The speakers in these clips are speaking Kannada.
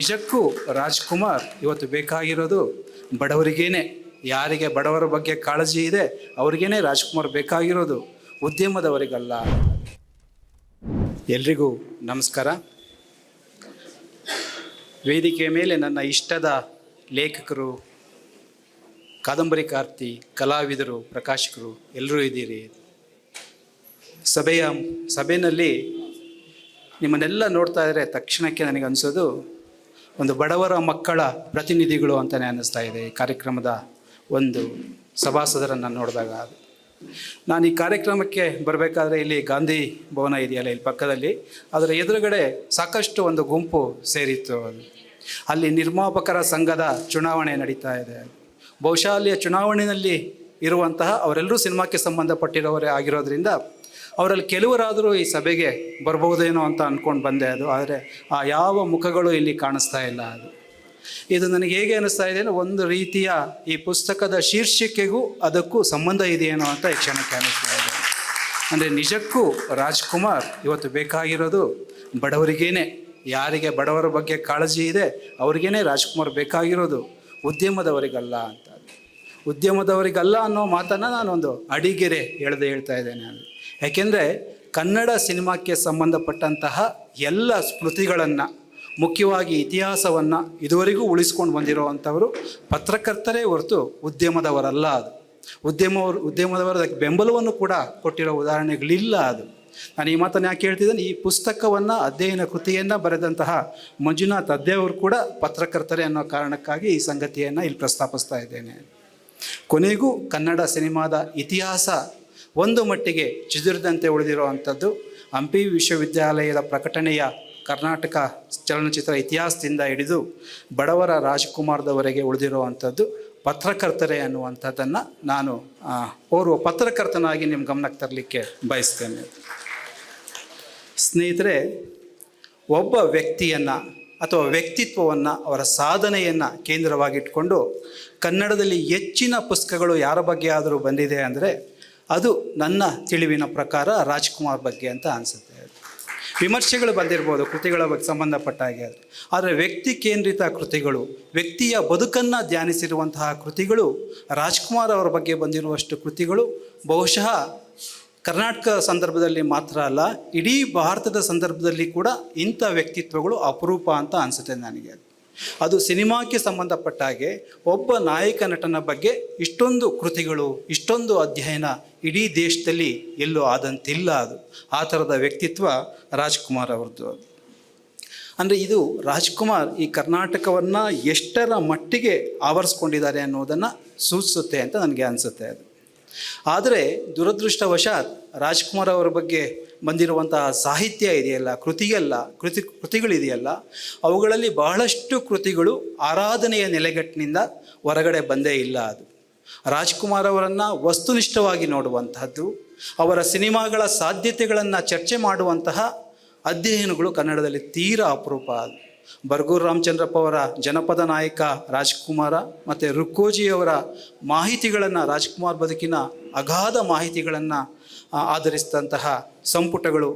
ನಿಜಕ್ಕೂ ರಾಜ್ಕುಮಾರ್ ಇವತ್ತು ಬೇಕಾಗಿರೋದು ಬಡವರಿಗೇನೆ. ಯಾರಿಗೆ ಬಡವರ ಬಗ್ಗೆ ಕಾಳಜಿ ಇದೆ ಅವ್ರಿಗೇನೆ ರಾಜ್ಕುಮಾರ್ ಬೇಕಾಗಿರೋದು, ಉದ್ಯಮದವರಿಗಲ್ಲ. ಎಲ್ರಿಗೂ ನಮಸ್ಕಾರ. ವೇದಿಕೆಯ ಮೇಲೆ ನನ್ನ ಇಷ್ಟದ ಲೇಖಕರು, ಕಾದಂಬರಿಕಾರ್ತಿ, ಕಲಾವಿದರು, ಪ್ರಕಾಶಕರು ಎಲ್ಲರೂ ಇದ್ದೀರಿ. ಸಭೆಯಲ್ಲಿ ನಿಮ್ಮನ್ನೆಲ್ಲ ನೋಡ್ತಾ ಇದ್ದರೆ ತಕ್ಷಣಕ್ಕೆ ನನಗೆ ಅನಿಸೋದು ಒಂದು ಬಡವರ ಮಕ್ಕಳ ಪ್ರತಿನಿಧಿಗಳು ಅಂತಲೇ ಅನ್ನಿಸ್ತಾ ಇದೆ. ಈ ಕಾರ್ಯಕ್ರಮದ ಒಂದು ಸಭಾಸದರನ್ನು ನೋಡಿದಾಗ ನಾನು ಈ ಕಾರ್ಯಕ್ರಮಕ್ಕೆ ಬರಬೇಕಾದ್ರೆ ಇಲ್ಲಿ ಗಾಂಧಿ ಭವನ ಇದೆಯಲ್ಲ ಇಲ್ಲಿ ಪಕ್ಕದಲ್ಲಿ, ಅದರ ಎದುರುಗಡೆ ಸಾಕಷ್ಟು ಒಂದು ಗುಂಪು ಸೇರಿತ್ತು. ಅಲ್ಲಿ ನಿರ್ಮಾಪಕರ ಸಂಘದ ಚುನಾವಣೆ ನಡೀತಾ ಇದೆ. ಬಹುಶಃ ಅಲ್ಲಿಯ ಚುನಾವಣೆಯಲ್ಲಿ ಇರುವಂತಹ ಅವರೆಲ್ಲರೂ ಸಿನಿಮಾಕ್ಕೆ ಸಂಬಂಧಪಟ್ಟಿರೋರೇ ಆಗಿರೋದ್ರಿಂದ ಅವರಲ್ಲಿ ಕೆಲವರಾದರೂ ಈ ಸಭೆಗೆ ಬರ್ಬೋದೇನೋ ಅಂತ ಅಂದ್ಕೊಂಡು ಬಂದೆ. ಆದರೆ ಆ ಯಾವ ಮುಖಗಳು ಇಲ್ಲಿ ಕಾಣಿಸ್ತಾ ಇಲ್ಲ. ಇದು ನನಗೆ ಹೇಗೆ ಅನ್ನಿಸ್ತಾ ಇದೆ ಅಂದರೆ ಒಂದು ರೀತಿಯ ಈ ಪುಸ್ತಕದ ಶೀರ್ಷಿಕೆಗೂ ಅದಕ್ಕೂ ಸಂಬಂಧ ಇದೆಯೇನೋ ಅಂತ ಈ ಕ್ಷಣಕ್ಕೆ ಅನ್ನಿಸ್ತಾ ಇದೆ. ಅಂದರೆ ನಿಜಕ್ಕೂ ರಾಜ್ಕುಮಾರ್ ಇವತ್ತು ಬೇಕಾಗಿರೋದು ಬಡವರಿಗೇನೆ. ಯಾರಿಗೆ ಬಡವರ ಬಗ್ಗೆ ಕಾಳಜಿ ಇದೆ ಅವ್ರಿಗೇನೆ ರಾಜ್ಕುಮಾರ್ ಬೇಕಾಗಿರೋದು, ಉದ್ಯಮದವರಿಗಲ್ಲ ಅಂತ. ಉದ್ಯಮದವರಿಗಲ್ಲ ಅನ್ನೋ ಮಾತನ್ನು ನಾನೊಂದು ಅಡಿಗೆರೆ ಹೇಳ್ತಾ ಇದ್ದೇನೆ. ಯಾಕೆಂದರೆ ಕನ್ನಡ ಸಿನಿಮಾಕ್ಕೆ ಸಂಬಂಧಪಟ್ಟಂತಹ ಎಲ್ಲ ಸ್ಮೃತಿಗಳನ್ನು, ಮುಖ್ಯವಾಗಿ ಇತಿಹಾಸವನ್ನು ಇದುವರೆಗೂ ಉಳಿಸ್ಕೊಂಡು ಬಂದಿರುವಂಥವರು ಪತ್ರಕರ್ತರೇ ಹೊರತು ಉದ್ಯಮದವರಲ್ಲ. ಅದು ಉದ್ಯಮದವರ ಬೆಂಬಲವನ್ನು ಕೂಡ ಕೊಟ್ಟಿರೋ ಉದಾಹರಣೆಗಳಿಲ್ಲ. ನಾನು ಈ ಮಾತನ್ನು ಯಾಕೆ ಹೇಳ್ತಿದ್ದೇನೆ, ಈ ಪುಸ್ತಕವನ್ನು ಅಧ್ಯಯನ ಕೃತಿಯನ್ನು ಬರೆದಂತಹ ಮಂಜುನಾಥ್ ಅದ್ದೇ ಕೂಡ ಪತ್ರಕರ್ತರೇ ಅನ್ನೋ ಕಾರಣಕ್ಕಾಗಿ ಈ ಸಂಗತಿಯನ್ನು ಇಲ್ಲಿ ಪ್ರಸ್ತಾಪಿಸ್ತಾ ಇದ್ದೇನೆ. ಕೊನೆಗೂ ಕನ್ನಡ ಸಿನಿಮಾದ ಇತಿಹಾಸ ಒಂದು ಮಟ್ಟಿಗೆ ಚಿದುರಿದಂತೆ ಉಳಿದಿರುವಂಥದ್ದು ಹಂಪಿ ವಿಶ್ವವಿದ್ಯಾಲಯದ ಪ್ರಕಟಣೆಯ ಕರ್ನಾಟಕ ಚಲನಚಿತ್ರ ಇತಿಹಾಸದಿಂದ ಹಿಡಿದು ಬಡವರ ರಾಜ್ಕುಮಾರ್ದವರೆಗೆ ಉಳಿದಿರುವಂಥದ್ದು ಪತ್ರಕರ್ತರೇ ಅನ್ನುವಂಥದ್ದನ್ನು ನಾನು ಓರ್ವ ಪತ್ರಕರ್ತನಾಗಿ ನಿಮ್ಮ ಗಮನಕ್ಕೆ ತರಲಿಕ್ಕೆ ಬಯಸ್ತೇನೆ. ಸ್ನೇಹಿತರೆ, ಒಬ್ಬ ವ್ಯಕ್ತಿಯನ್ನು ಅಥವಾ ವ್ಯಕ್ತಿತ್ವವನ್ನು, ಅವರ ಸಾಧನೆಯನ್ನು ಕೇಂದ್ರವಾಗಿಟ್ಕೊಂಡು ಕನ್ನಡದಲ್ಲಿ ಹೆಚ್ಚಿನ ಪುಸ್ತಕಗಳು ಯಾರ ಬಗ್ಗೆ ಆದರೂ ಬಂದಿದೆ ಅಂದರೆ ಅದು ನನ್ನ ತಿಳಿವಿನ ಪ್ರಕಾರ ರಾಜ್ಕುಮಾರ್ ಬಗ್ಗೆ ಅಂತ ಅನಿಸುತ್ತೆ. ವಿಮರ್ಶೆಗಳು ಬಂದಿರ್ಬೋದು ಕೃತಿಗಳ ಬಗ್ಗೆ ಸಂಬಂಧಪಟ್ಟ ಹಾಗೆ, ಆದರೆ ವ್ಯಕ್ತಿ ಕೇಂದ್ರಿತ ಕೃತಿಗಳು, ವ್ಯಕ್ತಿಯ ಬದುಕನ್ನು ಧ್ಯಾನಿಸಿರುವಂತಹ ಕೃತಿಗಳು, ರಾಜ್ಕುಮಾರ್ ಅವರ ಬಗ್ಗೆ ಬಂದಿರುವಷ್ಟು ಕೃತಿಗಳು ಬಹುಶಃ ಕರ್ನಾಟಕ ಸಂದರ್ಭದಲ್ಲಿ ಮಾತ್ರ ಅಲ್ಲ, ಇಡೀ ಭಾರತದ ಸಂದರ್ಭದಲ್ಲಿ ಕೂಡ ಇಂಥ ವ್ಯಕ್ತಿತ್ವಗಳು ಅಪರೂಪ ಅಂತ ಅನಿಸುತ್ತೆ ನನಗೆ. ಅದು ಸಿನಿಮಾಕ್ಕೆ ಸಂಬಂಧಪಟ್ಟ ಹಾಗೆ ಒಬ್ಬ ನಾಯಕ ನಟನ ಬಗ್ಗೆ ಇಷ್ಟೊಂದು ಕೃತಿಗಳು, ಇಷ್ಟೊಂದು ಅಧ್ಯಯನ ಇಡೀ ದೇಶದಲ್ಲಿ ಎಲ್ಲೂ ಆದಂತಿಲ್ಲ. ಅದು ಆ ಥರದ ವ್ಯಕ್ತಿತ್ವ ರಾಜ್ಕುಮಾರ್ ಅವ್ರದ್ದು. ಅಂದರೆ ಇದು ರಾಜ್ಕುಮಾರ್ ಈ ಕರ್ನಾಟಕವನ್ನು ಎಷ್ಟರ ಮಟ್ಟಿಗೆ ಆವರಿಸ್ಕೊಂಡಿದ್ದಾರೆ ಅನ್ನೋದನ್ನು ಸೂಚಿಸುತ್ತೆ ಅಂತ ನನಗೆ ಅನಿಸುತ್ತೆ. ಅದು ಆದರೆ ದುರದೃಷ್ಟವಶಾತ್ ರಾಜ್ಕುಮಾರ್ ಅವರ ಬಗ್ಗೆ ಬಂದಿರುವಂತಹ ಸಾಹಿತ್ಯ ಇದೆಯಲ್ಲ, ಕೃತಿಗಳಿದೆಯಲ್ಲ, ಅವುಗಳಲ್ಲಿ ಬಹಳಷ್ಟು ಕೃತಿಗಳು ಆರಾಧನೆಯ ನೆಲೆಗಟ್ಟಿನಿಂದ ಹೊರಗಡೆ ಬಂದೇ ಇಲ್ಲ. ಅದು ರಾಜ್ಕುಮಾರ್ ಅವರನ್ನು ವಸ್ತುನಿಷ್ಠವಾಗಿ ನೋಡುವಂತಹದ್ದು, ಅವರ ಸಿನಿಮಾಗಳ ಸಾಧ್ಯತೆಗಳನ್ನು ಚರ್ಚೆ ಮಾಡುವಂತಹ ಅಧ್ಯಯನಗಳು ಕನ್ನಡದಲ್ಲಿ ತೀರಾ ಅಪರೂಪ. ಬರ್ಗೂರು ರಾಮಚಂದ್ರಪ್ಪ ಅವರ ಜನಪದ ನಾಯಕ ರಾಜ್ಕುಮಾರ ಮತ್ತು ರುಕ್ಕೋಜಿಯವರ ಮಾಹಿತಿಗಳನ್ನು, ರಾಜ್ಕುಮಾರ್ ಬದುಕಿನ ಅಗಾಧ ಮಾಹಿತಿಗಳನ್ನು ಆಧರಿಸಿದಂತಹ ಸಂಪುಟಗಳು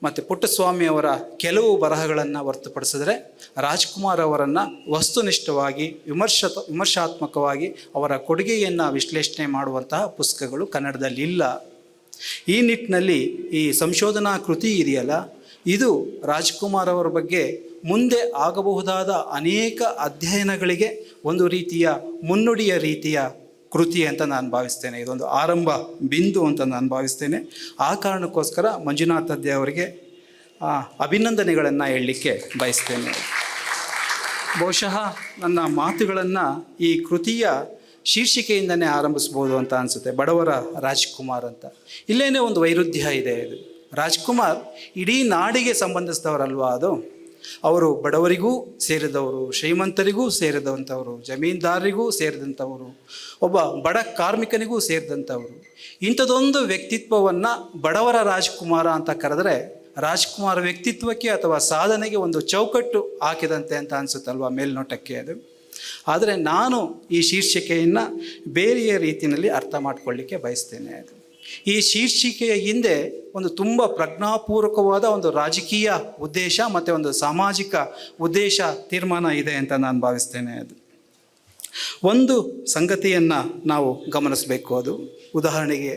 ಮತ್ತು ಪುಟ್ಟಸ್ವಾಮಿಯವರ ಕೆಲವು ಬರಹಗಳನ್ನು ಹೊರತುಪಡಿಸಿದರೆ ರಾಜ್ಕುಮಾರ್ ಅವರನ್ನು ವಸ್ತುನಿಷ್ಠವಾಗಿ ವಿಮರ್ಶಾತ್ಮಕವಾಗಿ ಅವರ ಕೊಡುಗೆಯನ್ನು ವಿಶ್ಲೇಷಣೆ ಮಾಡುವಂತಹ ಪುಸ್ತಕಗಳು ಕನ್ನಡದಲ್ಲಿ ಇಲ್ಲ. ಈ ನಿಟ್ಟಿನಲ್ಲಿ ಈ ಸಂಶೋಧನಾ ಕೃತಿ ಇದೆಯಲ್ಲ, ಇದು ರಾಜ್ಕುಮಾರ್ ಅವರ ಬಗ್ಗೆ ಮುಂದೆ ಆಗಬಹುದಾದ ಅನೇಕ ಅಧ್ಯಯನಗಳಿಗೆ ಒಂದು ರೀತಿಯ ಮುನ್ನುಡಿಯ ರೀತಿಯ ಕೃತಿ ಅಂತ ನಾನು ಭಾವಿಸ್ತೇನೆ. ಇದೊಂದು ಆರಂಭ ಬಿಂದು ಅಂತ ನಾನು ಭಾವಿಸ್ತೇನೆ. ಆ ಕಾರಣಕ್ಕೋಸ್ಕರ ಮಂಜುನಾಥ್ ಅದ್ದೇ ಅವರಿಗೆ ಅಭಿನಂದನೆಗಳನ್ನು ಹೇಳಲಿಕ್ಕೆ ಬಯಸ್ತೇನೆ. ಬಹುಶಃ ನನ್ನ ಮಾತುಗಳನ್ನು ಈ ಕೃತಿಯ ಶೀರ್ಷಿಕೆಯಿಂದನೇ ಆರಂಭಿಸ್ಬೋದು ಅಂತ ಅನಿಸುತ್ತೆ, ಬಡವರ ರಾಜ್ಕುಮಾರ್ ಅಂತ. ಇಲ್ಲೇನೇ ಒಂದು ವೈರುಧ್ಯ ಇದೆ. ಇದು ರಾಜ್ಕುಮಾರ್ ಇಡೀ ನಾಡಿಗೆ ಸಂಬಂಧಿಸಿದವರಲ್ವಾ. ಅವರು ಬಡವರಿಗೂ ಸೇರಿದವರು, ಶ್ರೀಮಂತರಿಗೂ ಸೇರಿದಂಥವರು, ಜಮೀನ್ದಾರರಿಗೂ ಸೇರಿದಂಥವರು, ಒಬ್ಬ ಬಡ ಕಾರ್ಮಿಕನಿಗೂ ಸೇರಿದಂಥವರು. ಇಂಥದ್ದೊಂದು ವ್ಯಕ್ತಿತ್ವವನ್ನು ಬಡವರ ರಾಜ್ಕುಮಾರ ಅಂತ ಕರೆದರೆ ರಾಜ್ಕುಮಾರ್ ವ್ಯಕ್ತಿತ್ವಕ್ಕೆ ಅಥವಾ ಸಾಧನೆಗೆ ಒಂದು ಚೌಕಟ್ಟು ಹಾಕಿದಂತೆ ಅಂತ ಅನಿಸುತ್ತಲ್ವ ಮೇಲ್ನೋಟಕ್ಕೆ ಅದು. ಆದರೆ ನಾನು ಈ ಶೀರ್ಷಿಕೆಯನ್ನು ಬೇರೆಯ ರೀತಿಯಲ್ಲಿ ಅರ್ಥ ಮಾಡಿಕೊಳ್ಳಿಕ್ಕೆ ಬಯಸ್ತೇನೆ. ಈ ಶೀರ್ಷಿಕೆಯ ಹಿಂದೆ ಒಂದು ತುಂಬ ಪ್ರಜ್ಞಾಪೂರ್ವಕವಾದ ಒಂದು ರಾಜಕೀಯ ಉದ್ದೇಶ ಮತ್ತು ಒಂದು ಸಾಮಾಜಿಕ ಉದ್ದೇಶ ತೀರ್ಮಾನ ಇದೆ ಅಂತ ನಾನು ಭಾವಿಸ್ತೇನೆ. ಅದು ಒಂದು ಸಂಗತಿಯನ್ನು ನಾವು ಗಮನಿಸಬೇಕು. ಅದು ಉದಾಹರಣೆಗೆ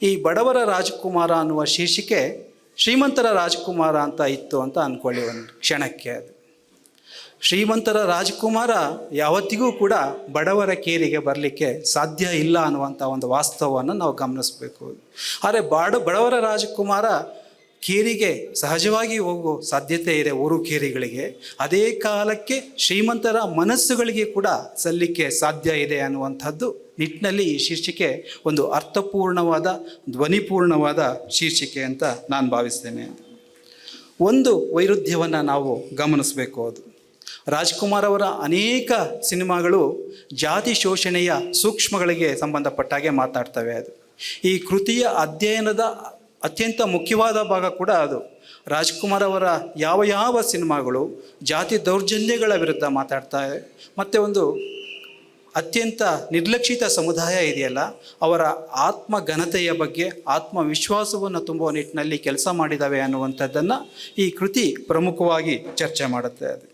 ಈ ಬಡವರ ರಾಜಕುಮಾರ ಅನ್ನುವ ಶೀರ್ಷಿಕೆ ಶ್ರೀಮಂತರ ರಾಜಕುಮಾರ ಅಂತ ಇತ್ತು ಅಂತ ಅಂದ್ಕೊಳ್ಳಿ ಒಂದು ಕ್ಷಣಕ್ಕೆ. ಅದು ಶ್ರೀಮಂತರ ರಾಜಕುಮಾರ ಯಾವತ್ತಿಗೂ ಕೂಡ ಬಡವರ ಕೇರಿಗೆ ಬರಲಿಕ್ಕೆ ಸಾಧ್ಯ ಇಲ್ಲ ಅನ್ನುವಂಥ ಒಂದು ವಾಸ್ತವವನ್ನು ನಾವು ಗಮನಿಸಬೇಕು. ಆದರೆ ಬಡವರ ರಾಜಕುಮಾರ ಕೇರಿಗೆ ಸಹಜವಾಗಿ ಹೋಗೋ ಸಾಧ್ಯತೆ ಇದೆ ಊರು ಕೇರಿಗಳಿಗೆ. ಅದೇ ಕಾಲಕ್ಕೆ ಶ್ರೀಮಂತರ ಮನಸ್ಸುಗಳಿಗೆ ಕೂಡ ಸಲ್ಲಲಿಕ್ಕೆ ಸಾಧ್ಯ ಇದೆ ಅನ್ನುವಂಥದ್ದು ನಿಟ್ಟಿನಲ್ಲಿ ಈ ಶೀರ್ಷಿಕೆ ಒಂದು ಅರ್ಥಪೂರ್ಣವಾದ ಧ್ವನಿಪೂರ್ಣವಾದ ಶೀರ್ಷಿಕೆ ಅಂತ ನಾನು ಭಾವಿಸ್ತೇನೆ. ಒಂದು ವೈರುಧ್ಯವನ್ನು ನಾವು ಗಮನಿಸಬೇಕು. ಅದು ರಾಜ್ಕುಮಾರ್ ಅವರ ಅನೇಕ ಸಿನಿಮಾಗಳು ಜಾತಿ ಶೋಷಣೆಯ ಸೂಕ್ಷ್ಮಗಳಿಗೆ ಸಂಬಂಧಪಟ್ಟಾಗೆ ಮಾತಾಡ್ತವೆ. ಅದು ಈ ಕೃತಿಯ ಅಧ್ಯಯನದ ಅತ್ಯಂತ ಮುಖ್ಯವಾದ ಭಾಗ ಕೂಡ ಅದು. ರಾಜ್ಕುಮಾರ್ ಅವರ ಯಾವ ಸಿನಿಮಾಗಳು ಜಾತಿ ದೌರ್ಜನ್ಯಗಳ ವಿರುದ್ಧ ಮಾತಾಡ್ತವೆ ಮತ್ತು ಒಂದು ಅತ್ಯಂತ ನಿರ್ಲಕ್ಷಿತ ಸಮುದಾಯ ಇದೆಯಲ್ಲ ಅವರ ಆತ್ಮಘನತೆಯ ಬಗ್ಗೆ ಆತ್ಮವಿಶ್ವಾಸವನ್ನು ತುಂಬುವ ನಿಟ್ಟಿನಲ್ಲಿ ಕೆಲಸ ಮಾಡಿದ್ದಾವೆ ಅನ್ನುವಂಥದ್ದನ್ನು ಈ ಕೃತಿ ಪ್ರಮುಖವಾಗಿ ಚರ್ಚೆ ಮಾಡುತ್ತೆ. ಅದು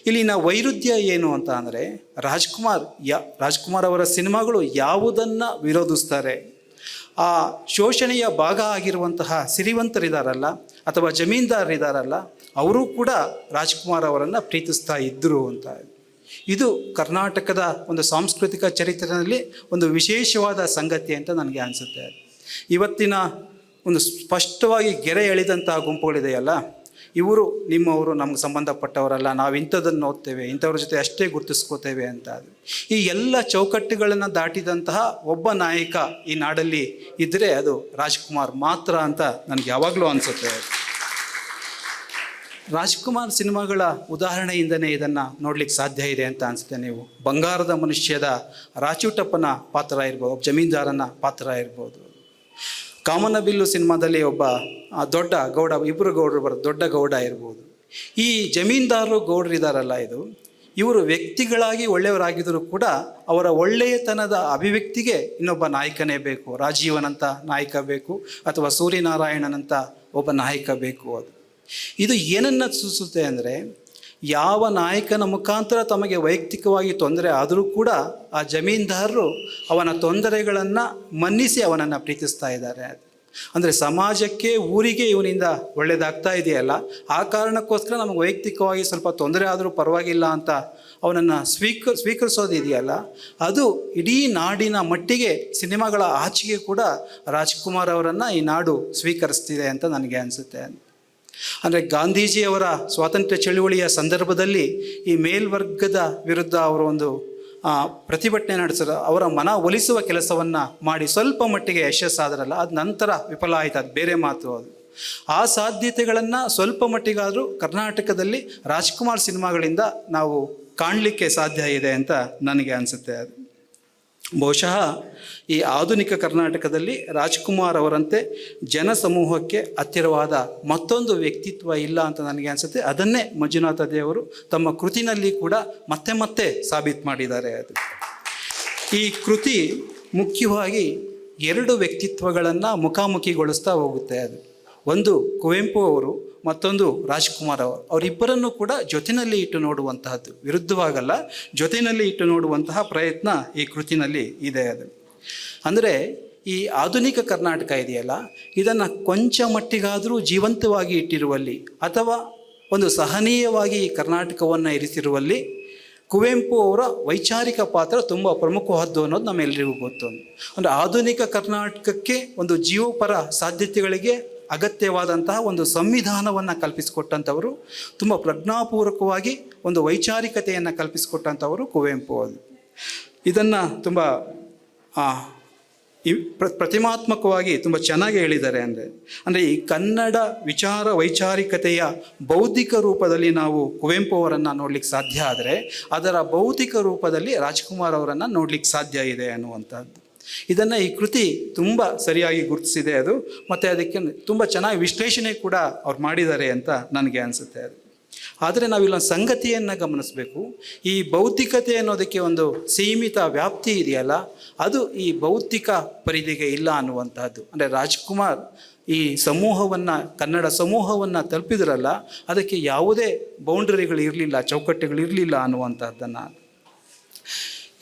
ಇಲ್ಲಿನ ವೈರುಧ್ಯ ಏನು ಅಂತ ಅಂದರೆ ರಾಜ್ಕುಮಾರ್ ಅವರ ಸಿನಿಮಾಗಳು ಯಾವುದನ್ನು ವಿರೋಧಿಸ್ತಾರೆ, ಆ ಶೋಷಣೆಯ ಭಾಗ ಆಗಿರುವಂತಹ ಸಿರಿವಂತರಿದ್ದಾರಲ್ಲ ಅಥವಾ ಜಮೀನ್ದಾರರಿದ್ದಾರಲ್ಲ ಅವರು ಕೂಡ ರಾಜ್ಕುಮಾರ್ ಅವರನ್ನು ಪ್ರೀತಿಸ್ತಾ ಇದ್ದರು ಅಂತ. ಇದು ಕರ್ನಾಟಕದ ಒಂದು ಸಾಂಸ್ಕೃತಿಕ ಚರಿತ್ರೆಯಲ್ಲಿ ಒಂದು ವಿಶೇಷವಾದ ಸಂಗತಿ ಅಂತ ನನಗೆ ಅನಿಸುತ್ತೆ. ಇವತ್ತಿನ ಒಂದು ಸ್ಪಷ್ಟವಾಗಿ ಗೆರೆ ಎಳೆದಂತಹ ಗುಂಪುಗಳಿದೆಯಲ್ಲ, ಇವರು ನಿಮ್ಮವರು ನಮ್ಗೆ ಸಂಬಂಧಪಟ್ಟವರಲ್ಲ, ನಾವು ಇಂಥದನ್ನು ಓದ್ತೇವೆ, ಇಂಥವ್ರ ಜೊತೆ ಅಷ್ಟೇ ಗುರುತಿಸ್ಕೋತೇವೆ ಅಂತ. ಈ ಎಲ್ಲ ಚೌಕಟ್ಟುಗಳನ್ನು ದಾಟಿದಂತಹ ಒಬ್ಬ ನಾಯಕ ಈ ನಾಡಲ್ಲಿ ಇದ್ದರೆ ಅದು ರಾಜ್ಕುಮಾರ್ ಮಾತ್ರ ಅಂತ ನನಗೆ ಯಾವಾಗಲೂ ಅನಿಸುತ್ತೆ. ರಾಜ್ಕುಮಾರ್ ಸಿನಿಮಾಗಳ ಉದಾಹರಣೆಯಿಂದನೇ ಇದನ್ನು ನೋಡ್ಲಿಕ್ಕೆ ಸಾಧ್ಯ ಇದೆ ಅಂತ ಅನಿಸುತ್ತೆ. ನೀವು ಬಂಗಾರದ ಮನುಷ್ಯದ ರಾಚೂಟಪ್ಪನ ಪಾತ್ರ ಇರ್ಬೋದು, ಜಮೀನ್ದಾರನ ಪಾತ್ರ ಇರ್ಬೋದು. ಕಾಮನಬಿಲ್ಲು ಸಿನಿಮಾದಲ್ಲಿ ಒಬ್ಬ ದೊಡ್ಡ ಗೌಡ, ಇಬ್ಬರು ಗೌಡರು ದೊಡ್ಡ ಗೌಡ ಇರ್ಬೋದು. ಈ ಜಮೀನ್ದಾರರು ಗೌಡರಿದ್ದಾರಲ್ಲ, ಇವರು ವ್ಯಕ್ತಿಗಳಾಗಿ ಒಳ್ಳೆಯವರಾಗಿದ್ದರೂ ಕೂಡ ಅವರ ಒಳ್ಳೆಯತನದ ಅಭಿವ್ಯಕ್ತಿಗೆ ಇನ್ನೊಬ್ಬ ನಾಯಕನೇ ಬೇಕು. ರಾಜೀವನಂತ ನಾಯಕ ಬೇಕು ಅಥವಾ ಸೂರ್ಯನಾರಾಯಣನಂತ ಒಬ್ಬ ನಾಯಕ ಬೇಕು. ಇದು ಏನನ್ನು ಸೂಚಿಸುತ್ತೆ ಅಂದರೆ, ಯಾವ ನಾಯಕನ ಮುಖಾಂತರ ತಮಗೆ ವೈಯಕ್ತಿಕವಾಗಿ ತೊಂದರೆ ಆದರೂ ಕೂಡ ಆ ಜಮೀನ್ದಾರರು ಅವನ ತೊಂದರೆಗಳನ್ನು ಮನ್ನಿಸಿ ಅವನನ್ನು ಪ್ರೀತಿಸ್ತಾ ಇದ್ದಾರೆ. ಅಂದರೆ ಸಮಾಜಕ್ಕೆ ಊರಿಗೆ ಇವನಿಂದ ಒಳ್ಳೆಯದಾಗ್ತಾ ಇದೆಯಲ್ಲ, ಆ ಕಾರಣಕ್ಕೋಸ್ಕರ ನಮಗೆ ವೈಯಕ್ತಿಕವಾಗಿ ಸ್ವಲ್ಪ ತೊಂದರೆ ಆದರೂ ಪರವಾಗಿಲ್ಲ ಅಂತ ಅವನನ್ನು ಸ್ವೀಕರಿಸೋದಿದೆಯಲ್ಲ, ಅದು ಇಡೀ ನಾಡಿನ ಮಟ್ಟಿಗೆ ಸಿನಿಮಾಗಳ ಆಚೆಗೆ ಕೂಡ ರಾಜ್ಕುಮಾರ್ ಅವರನ್ನು ಈ ನಾಡು ಸ್ವೀಕರಿಸ್ತಿದೆ ಅಂತ ನನಗೆ ಅನಿಸುತ್ತೆ. ಅಂದರೆ ಗಾಂಧೀಜಿಯವರ ಸ್ವಾತಂತ್ರ್ಯ ಚಳುವಳಿಯ ಸಂದರ್ಭದಲ್ಲಿ ಈ ಮೇಲ್ವರ್ಗದ ವಿರುದ್ಧ ಅವರು ಒಂದು ಪ್ರತಿಭಟನೆ ನಡೆಸಿದ ಅವರ ಮನ ಒಲಿಸುವ ಕೆಲಸವನ್ನು ಮಾಡಿ ಸ್ವಲ್ಪ ಮಟ್ಟಿಗೆ ಯಶಸ್ಸಾದರಲ್ಲ, ಅದು ನಂತರ ವಿಫಲ ಆಯಿತು, ಅದು ಬೇರೆ ಮಾತು. ಅದು ಆ ಸಾಧ್ಯತೆಗಳನ್ನು ಸ್ವಲ್ಪ ಮಟ್ಟಿಗಾದರೂ ಕರ್ನಾಟಕದಲ್ಲಿ ರಾಜ್ಕುಮಾರ್ ಸಿನಿಮಾಗಳಿಂದ ನಾವು ಕಾಣಲಿಕ್ಕೆ ಸಾಧ್ಯ ಇದೆ ಅಂತ ನನಗೆ ಅನಿಸುತ್ತೆ. ಅದು ಬಹುಶಃ ಈ ಆಧುನಿಕ ಕರ್ನಾಟಕದಲ್ಲಿ ರಾಜ್ಕುಮಾರ್ ಅವರಂತೆ ಜನಸಮೂಹಕ್ಕೆ ಹತ್ತಿರವಾದ ಮತ್ತೊಂದು ವ್ಯಕ್ತಿತ್ವ ಇಲ್ಲ ಅಂತ ನನಗೆ ಅನಿಸುತ್ತೆ. ಅದನ್ನೇ ಮಂಜುನಾಥ ದೇವರು ತಮ್ಮ ಕೃತಿನಲ್ಲಿ ಕೂಡ ಮತ್ತೆ ಮತ್ತೆ ಸಾಬೀತು ಮಾಡಿದ್ದಾರೆ. ಅದು ಈ ಕೃತಿ ಮುಖ್ಯವಾಗಿ ಎರಡು ವ್ಯಕ್ತಿತ್ವಗಳನ್ನು ಮುಖಾಮುಖಿಗೊಳಿಸ್ತಾ ಹೋಗುತ್ತೆ. ಅದು ಒಂದು ಕುವೆಂಪು ಅವರು, ಮತ್ತೊಂದು ರಾಜ್ಕುಮಾರ್ ಅವರು. ಅವರಿಬ್ಬರನ್ನು ಕೂಡ ಜೊತೆಯಲ್ಲಿ ಇಟ್ಟು ನೋಡುವಂತಹದ್ದು, ವಿರುದ್ಧವಾಗಲ್ಲ, ಜೊತೆಯಲ್ಲಿ ಇಟ್ಟು ನೋಡುವಂತಹ ಪ್ರಯತ್ನ ಈ ಕೃತಿನಲ್ಲಿ ಇದೆ. ಅದು ಅಂದರೆ ಈ ಆಧುನಿಕ ಕರ್ನಾಟಕ ಇದೆಯಲ್ಲ, ಇದನ್ನು ಕೊಂಚ ಮಟ್ಟಿಗಾದರೂ ಜೀವಂತವಾಗಿ ಇಟ್ಟಿರುವಲ್ಲಿ ಅಥವಾ ಒಂದು ಸಹನೀಯವಾಗಿ ಈ ಕರ್ನಾಟಕವನ್ನು ಇರಿಸಿರುವಲ್ಲಿ ಕುವೆಂಪು ಅವರ ವೈಚಾರಿಕ ಪಾತ್ರ ತುಂಬ ಪ್ರಮುಖವಾದ್ದು ಅನ್ನೋದು ನಮ್ಮೆಲ್ಲರಿಗೂ ಗೊತ್ತು. ಅಂದರೆ ಆಧುನಿಕ ಕರ್ನಾಟಕಕ್ಕೆ ಒಂದು ಜೀವಪರ ಸಾಧ್ಯತೆಗಳಿಗೆ ಅಗತ್ಯವಾದಂತಹ ಒಂದು ಸಂವಿಧಾನವನ್ನು ಕಲ್ಪಿಸಿಕೊಟ್ಟಂಥವರು, ತುಂಬ ಪ್ರಜ್ಞಾಪೂರ್ವಕವಾಗಿ ಒಂದು ವೈಚಾರಿಕತೆಯನ್ನು ಕಲ್ಪಿಸಿಕೊಟ್ಟಂಥವರು ಕುವೆಂಪು. ಅದು ಇದನ್ನು ತುಂಬ ಪ್ರತಿಮಾತ್ಮಕವಾಗಿ ತುಂಬ ಚೆನ್ನಾಗಿ ಹೇಳಿದ್ದಾರೆ. ಅಂದರೆ ಈ ಕನ್ನಡ ವಿಚಾರ ವೈಚಾರಿಕತೆಯ ಬೌದ್ಧಿಕ ರೂಪದಲ್ಲಿ ನಾವು ಕುವೆಂಪು ಅವರನ್ನು ನೋಡ್ಲಿಕ್ಕೆ ಸಾಧ್ಯ ಆದರೆ, ಅದರ ಭೌತಿಕ ರೂಪದಲ್ಲಿ ರಾಜ್ಕುಮಾರ್ ಅವರನ್ನು ನೋಡ್ಲಿಕ್ಕೆ ಸಾಧ್ಯ ಇದೆ ಅನ್ನುವಂಥದ್ದು. ಇದನ್ನು ಈ ಕೃತಿ ತುಂಬ ಸರಿಯಾಗಿ ಗುರುತಿಸಿದೆ. ಅದು ಮತ್ತು ಅದಕ್ಕೆ ತುಂಬ ಚೆನ್ನಾಗಿ ವಿಶ್ಲೇಷಣೆ ಕೂಡ ಅವ್ರು ಮಾಡಿದ್ದಾರೆ ಅಂತ ನನಗೆ ಅನಿಸುತ್ತೆ. ಅದು ಆದರೆ ನಾವಿಲ್ಲೊಂದು ಸಂಗತಿಯನ್ನು ಗಮನಿಸಬೇಕು. ಈ ಭೌತಿಕತೆ ಅನ್ನೋದಕ್ಕೆ ಒಂದು ಸೀಮಿತ ವ್ಯಾಪ್ತಿ ಇದೆಯಲ್ಲ, ಅದು ಈ ಭೌತಿಕ ಪರಿಧಿಗೆ ಇಲ್ಲ ಅನ್ನುವಂಥದ್ದು. ಅಂದರೆ ರಾಜ್ಕುಮಾರ್ ಈ ಸಮೂಹವನ್ನು, ಕನ್ನಡ ಸಮೂಹವನ್ನು ತಲುಪಿದ್ರಲ್ಲ, ಅದಕ್ಕೆ ಯಾವುದೇ ಬೌಂಡರಿಗಳಿರಲಿಲ್ಲ, ಚೌಕಟ್ಟುಗಳಿರಲಿಲ್ಲ ಅನ್ನುವಂಥದ್ದನ್ನು.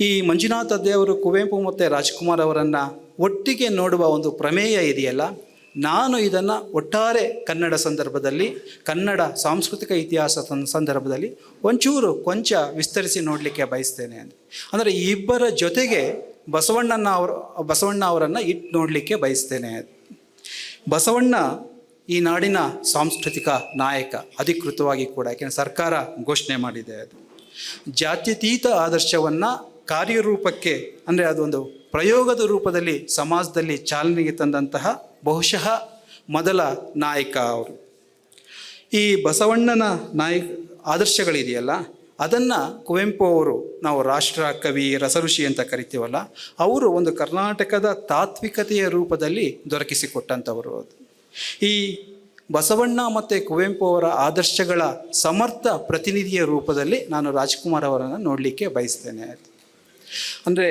ಈ ಮಂಜುನಾಥ ದೇವರು ಕುವೆಂಪು ಮತ್ತು ರಾಜ್ಕುಮಾರ್ ಅವರನ್ನು ಒಟ್ಟಿಗೆ ನೋಡುವ ಒಂದು ಪ್ರಮೇಯ ಇದೆಯಲ್ಲ, ನಾನು ಇದನ್ನು ಒಟ್ಟಾರೆ ಕನ್ನಡ ಸಂದರ್ಭದಲ್ಲಿ, ಕನ್ನಡ ಸಾಂಸ್ಕೃತಿಕ ಇತಿಹಾಸ ಸಂದರ್ಭದಲ್ಲಿ ಒಂಚೂರು ಕೊಂಚ ವಿಸ್ತರಿಸಿ ನೋಡಲಿಕ್ಕೆ ಬಯಸ್ತೇನೆ. ಅಂದರೆ ಈ ಇಬ್ಬರ ಜೊತೆಗೆ ಬಸವಣ್ಣ ಅವರನ್ನು ಇಟ್ಟು ನೋಡಲಿಕ್ಕೆ ಬಯಸ್ತೇನೆ. ಬಸವಣ್ಣ ಈ ನಾಡಿನ ಸಾಂಸ್ಕೃತಿಕ ನಾಯಕ ಅಧಿಕೃತವಾಗಿ ಕೂಡ, ಯಾಕೆಂದರೆ ಸರ್ಕಾರ ಘೋಷಣೆ ಮಾಡಿದೆ. ಅದು ಜಾತ್ಯತೀತ ಆದರ್ಶವನ್ನು ಕಾರ್ಯರೂಪಕ್ಕೆ, ಅಂದರೆ ಅದೊಂದು ಪ್ರಯೋಗದ ರೂಪದಲ್ಲಿ ಸಮಾಜದಲ್ಲಿ ಚಾಲನೆಗೆ ತಂದಂತಹ ಬಹುಶಃ ಮೊದಲ ನಾಯಕ ಅವರು. ಈ ಬಸವಣ್ಣನ ಆದರ್ಶಗಳಿದೆಯಲ್ಲ, ಅದನ್ನು ಕುವೆಂಪು ಅವರು, ನಾವು ರಾಷ್ಟ್ರ ಕವಿ ರಸಋಷಿ ಅಂತ ಕರಿತೀವಲ್ಲ, ಅವರು ಒಂದು ಕರ್ನಾಟಕದ ತಾತ್ವಿಕತೆಯ ರೂಪದಲ್ಲಿ ದೊರಕಿಸಿಕೊಟ್ಟಂಥವರು. ಈ ಬಸವಣ್ಣ ಮತ್ತು ಕುವೆಂಪು ಅವರ ಆದರ್ಶಗಳ ಸಮರ್ಥ ಪ್ರತಿನಿಧಿಯ ರೂಪದಲ್ಲಿ ನಾನು ರಾಜ್ಕುಮಾರ್ ಅವರನ್ನು ನೋಡಲಿಕ್ಕೆ ಬಯಸ್ತೇನೆ. ಅಂದರೆ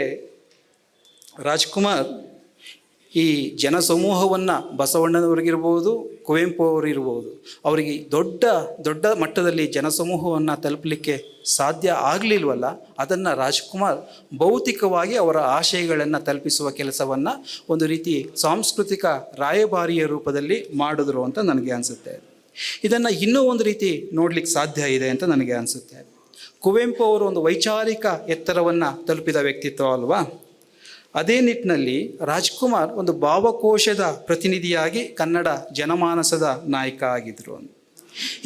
ರಾಜ್ಕುಮಾರ್ ಈ ಜನಸಮೂಹವನ್ನು, ಬಸವಣ್ಣನವ್ರಿಗಿರ್ಬೋದು, ಕುವೆಂಪು ಅವರಿರ್ಬೋದು, ಅವರಿಗೆ ದೊಡ್ಡ ದೊಡ್ಡ ಮಟ್ಟದಲ್ಲಿ ಜನಸಮೂಹವನ್ನು ತಲುಪಲಿಕ್ಕೆ ಸಾಧ್ಯ ಆಗಲಿಲ್ವಲ್ಲ, ಅದನ್ನು ರಾಜ್ಕುಮಾರ್ ಭೌತಿಕವಾಗಿ ಅವರ ಆಶಯಗಳನ್ನು ತಲುಪಿಸುವ ಕೆಲಸವನ್ನು ಒಂದು ರೀತಿ ಸಾಂಸ್ಕೃತಿಕ ರಾಯಭಾರಿಯ ರೂಪದಲ್ಲಿ ಮಾಡಿದ್ರು ಅಂತ ನನಗೆ ಅನಿಸುತ್ತೆ. ಇದನ್ನು ಇನ್ನೂ ಒಂದು ರೀತಿ ನೋಡಲಿಕ್ಕೆ ಸಾಧ್ಯ ಇದೆ ಅಂತ ನನಗೆ ಅನಿಸುತ್ತೆ. ಕುವೆಂಪು ಅವರು ಒಂದು ವೈಚಾರಿಕ ಎತ್ತರವನ್ನು ತಲುಪಿದ ವ್ಯಕ್ತಿತ್ವ ಅಲ್ವಾ, ಅದೇ ನಿಟ್ಟಿನಲ್ಲಿ ರಾಜ್ಕುಮಾರ್ ಒಂದು ಭಾವಕೋಶದ ಪ್ರತಿನಿಧಿಯಾಗಿ ಕನ್ನಡ ಜನಮಾನಸದ ನಾಯಕ ಆಗಿದ್ದರು.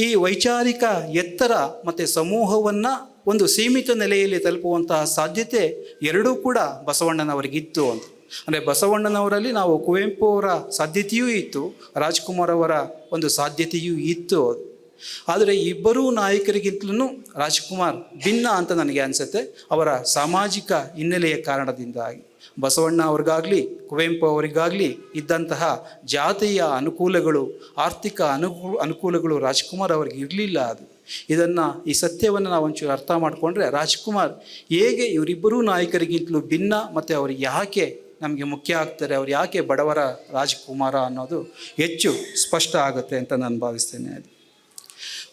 ಈ ವೈಚಾರಿಕ ಎತ್ತರ ಮತ್ತು ಸಮೂಹವನ್ನು ಒಂದು ಸೀಮಿತ ನೆಲೆಯಲ್ಲಿ ತಲುಪುವಂತಹ ಸಾಧ್ಯತೆ ಎರಡೂ ಕೂಡ ಬಸವಣ್ಣನವರಿಗಿತ್ತು ಅಂತ. ಅಂದರೆ ಬಸವಣ್ಣನವರಲ್ಲಿ ನಾವು ಕುವೆಂಪು ಅವರ ಸಾಧ್ಯತೆಯೂ ಇತ್ತು, ರಾಜ್ಕುಮಾರ್ ಅವರ ಒಂದು ಸಾಧ್ಯತೆಯೂ ಇತ್ತು. ಆದರೆ ಇಬ್ಬರೂ ನಾಯಕರಿಗಿಂತಲೂ ರಾಜ್ಕುಮಾರ್ ಭಿನ್ನ ಅಂತ ನನಗೆ ಅನಿಸುತ್ತೆ, ಅವರ ಸಾಮಾಜಿಕ ಹಿನ್ನೆಲೆಯ ಕಾರಣದಿಂದಾಗಿ. ಬಸವಣ್ಣ ಅವ್ರಿಗಾಗಲಿ ಕುವೆಂಪು ಅವರಿಗಾಗಲಿ ಇದ್ದಂತಹ ಜಾತಿಯ ಅನುಕೂಲಗಳು, ಆರ್ಥಿಕ ಅನುಕೂಲಗಳು ರಾಜ್ಕುಮಾರ್ ಅವ್ರಿಗೆ ಇರಲಿಲ್ಲ. ಈ ಸತ್ಯವನ್ನು ನಾವು ಒಂಚೂರು ಅರ್ಥ ಮಾಡಿಕೊಂಡ್ರೆ ರಾಜ್ಕುಮಾರ್ ಹೇಗೆ ಇವರಿಬ್ಬರೂ ನಾಯಕರಿಗಿಂತಲೂ ಭಿನ್ನ, ಮತ್ತು ಅವ್ರು ಯಾಕೆ ನಮಗೆ ಮುಖ್ಯ ಆಗ್ತಾರೆ, ಅವ್ರು ಯಾಕೆ ಬಡವರ ರಾಜ್ಕುಮಾರ ಅನ್ನೋದು ಹೆಚ್ಚು ಸ್ಪಷ್ಟ ಆಗುತ್ತೆ ಅಂತ ನಾನು ಭಾವಿಸ್ತೇನೆ.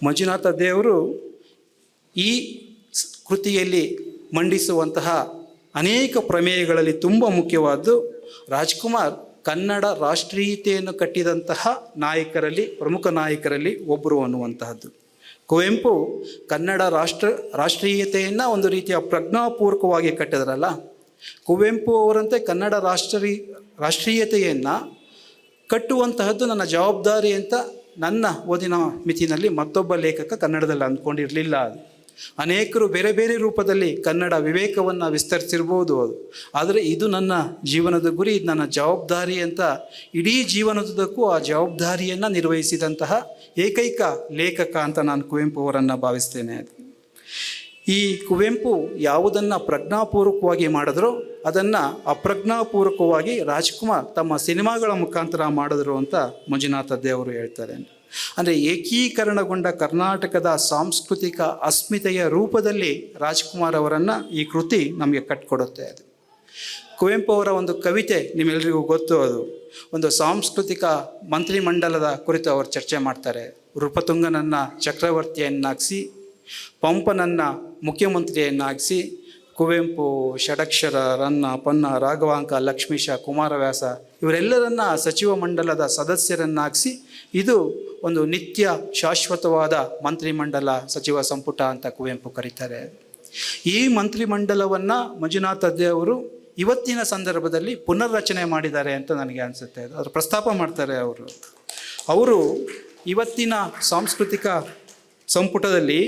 ಮಂಜುನಾಥ ದೇವರು ಈ ಕೃತಿಯಲ್ಲಿ ಮಂಡಿಸುವಂತಹ ಅನೇಕ ಪ್ರಮೇಯಗಳಲ್ಲಿ ತುಂಬ ಮುಖ್ಯವಾದ್ದು ರಾಜ್ಕುಮಾರ್ ಕನ್ನಡ ರಾಷ್ಟ್ರೀಯತೆಯನ್ನು ಕಟ್ಟಿದಂತಹ ನಾಯಕರಲ್ಲಿ, ಪ್ರಮುಖ ನಾಯಕರಲ್ಲಿ ಒಬ್ಬರು ಅನ್ನುವಂತಹದ್ದು. ಕುವೆಂಪು ಕನ್ನಡ ರಾಷ್ಟ್ರೀಯತೆಯನ್ನು ಒಂದು ರೀತಿಯ ಪ್ರಜ್ಞಾಪೂರ್ವಕವಾಗಿ ಕಟ್ಟಿದ್ರಲ್ಲ, ಕುವೆಂಪು ಅವರಂತೆ ಕನ್ನಡ ರಾಷ್ಟ್ರೀಯತೆಯನ್ನು ಕಟ್ಟುವಂತಹದ್ದು ನನ್ನ ಜವಾಬ್ದಾರಿ ಅಂತ ನನ್ನ ಓದಿನ ಮಿತಿನಲ್ಲಿ ಮತ್ತೊಬ್ಬ ಲೇಖಕ ಕನ್ನಡದಲ್ಲಿ ಅಂದ್ಕೊಂಡಿರಲಿಲ್ಲ. ಅನೇಕರು ಬೇರೆ ಬೇರೆ ರೂಪದಲ್ಲಿ ಕನ್ನಡ ವಿವೇಕವನ್ನು ವಿಸ್ತರಿಸಿರ್ಬೋದು, ಆದರೆ ಇದು ನನ್ನ ಜೀವನದ ಗುರಿ, ಇದು ನನ್ನ ಜವಾಬ್ದಾರಿ ಅಂತ ಇಡೀ ಜೀವನದುದ್ದಕ್ಕೂ ಆ ಜವಾಬ್ದಾರಿಯನ್ನು ನಿರ್ವಹಿಸಿದಂತಹ ಏಕೈಕ ಲೇಖಕ ಅಂತ ನಾನು ಕುವೆಂಪು ಅವರನ್ನು ಭಾವಿಸ್ತೇನೆ. ಈ ಕುವೆಂಪು ಯಾವುದನ್ನು ಪ್ರಜ್ಞಾಪೂರ್ವಕವಾಗಿ ಮಾಡಿದ್ರೋ ಅದನ್ನು ಅಪ್ರಜ್ಞಾಪೂರ್ವಕವಾಗಿ ರಾಜ್ಕುಮಾರ್ ತಮ್ಮ ಸಿನಿಮಾಗಳ ಮುಖಾಂತರ ಮಾಡಿದ್ರು ಅಂತ ಮಂಜುನಾಥ ದೇವರು ಹೇಳ್ತಾರೆ. ಅಂದರೆ ಏಕೀಕರಣಗೊಂಡ ಕರ್ನಾಟಕದ ಸಾಂಸ್ಕೃತಿಕ ಅಸ್ಮಿತೆಯ ರೂಪದಲ್ಲಿ ರಾಜ್ಕುಮಾರ್ ಅವರನ್ನು ಈ ಕೃತಿ ನಮಗೆ ಕಟ್ಟಿಕೊಡುತ್ತೆ. ಕುವೆಂಪು ಅವರ ಒಂದು ಕವಿತೆ ನಿಮ್ಮೆಲ್ಲರಿಗೂ ಗೊತ್ತು, ಅದು ಒಂದು ಸಾಂಸ್ಕೃತಿಕ ಮಂತ್ರಿಮಂಡಲದ ಕುರಿತು ಅವರು ಚರ್ಚೆ ಮಾಡ್ತಾರೆ. ನೃಪತುಂಗನನ್ನು ಚಕ್ರವರ್ತಿಯನ್ನಾಗಿಸಿ, ಪಂಪನನ್ನು ಮುಖ್ಯಮಂತ್ರಿಯನ್ನಾಗಿಸಿ, ಕುವೆಂಪು, ಷಡಕ್ಷರ, ರನ್ನ, ಪನ್ನ, ರಾಘವಾಂಕ, ಲಕ್ಷ್ಮೀಶ, ಕುಮಾರವ್ಯಾಸ ಇವರೆಲ್ಲರನ್ನ ಸಚಿವ ಮಂಡಲದ ಸದಸ್ಯರನ್ನಾಗಿಸಿ ಇದು ಒಂದು ನಿತ್ಯ ಶಾಶ್ವತವಾದ ಮಂತ್ರಿಮಂಡಲ, ಸಚಿವ ಸಂಪುಟ ಅಂತ ಕುವೆಂಪು ಕರೀತಾರೆ. ಈ ಮಂತ್ರಿಮಂಡಲವನ್ನು ಮಂಜುನಾಥ ದೇವರು ಇವತ್ತಿನ ಸಂದರ್ಭದಲ್ಲಿ ಪುನರ್ರಚನೆ ಮಾಡಿದ್ದಾರೆ ಅಂತ ನನಗೆ ಅನಿಸುತ್ತೆ. ಅದ್ರ ಪ್ರಸ್ತಾಪ ಮಾಡ್ತಾರೆ ಅವರು ಇವತ್ತಿನ ಸಾಂಸ್ಕೃತಿಕ ಸಂಪುಟದಲ್ಲಿ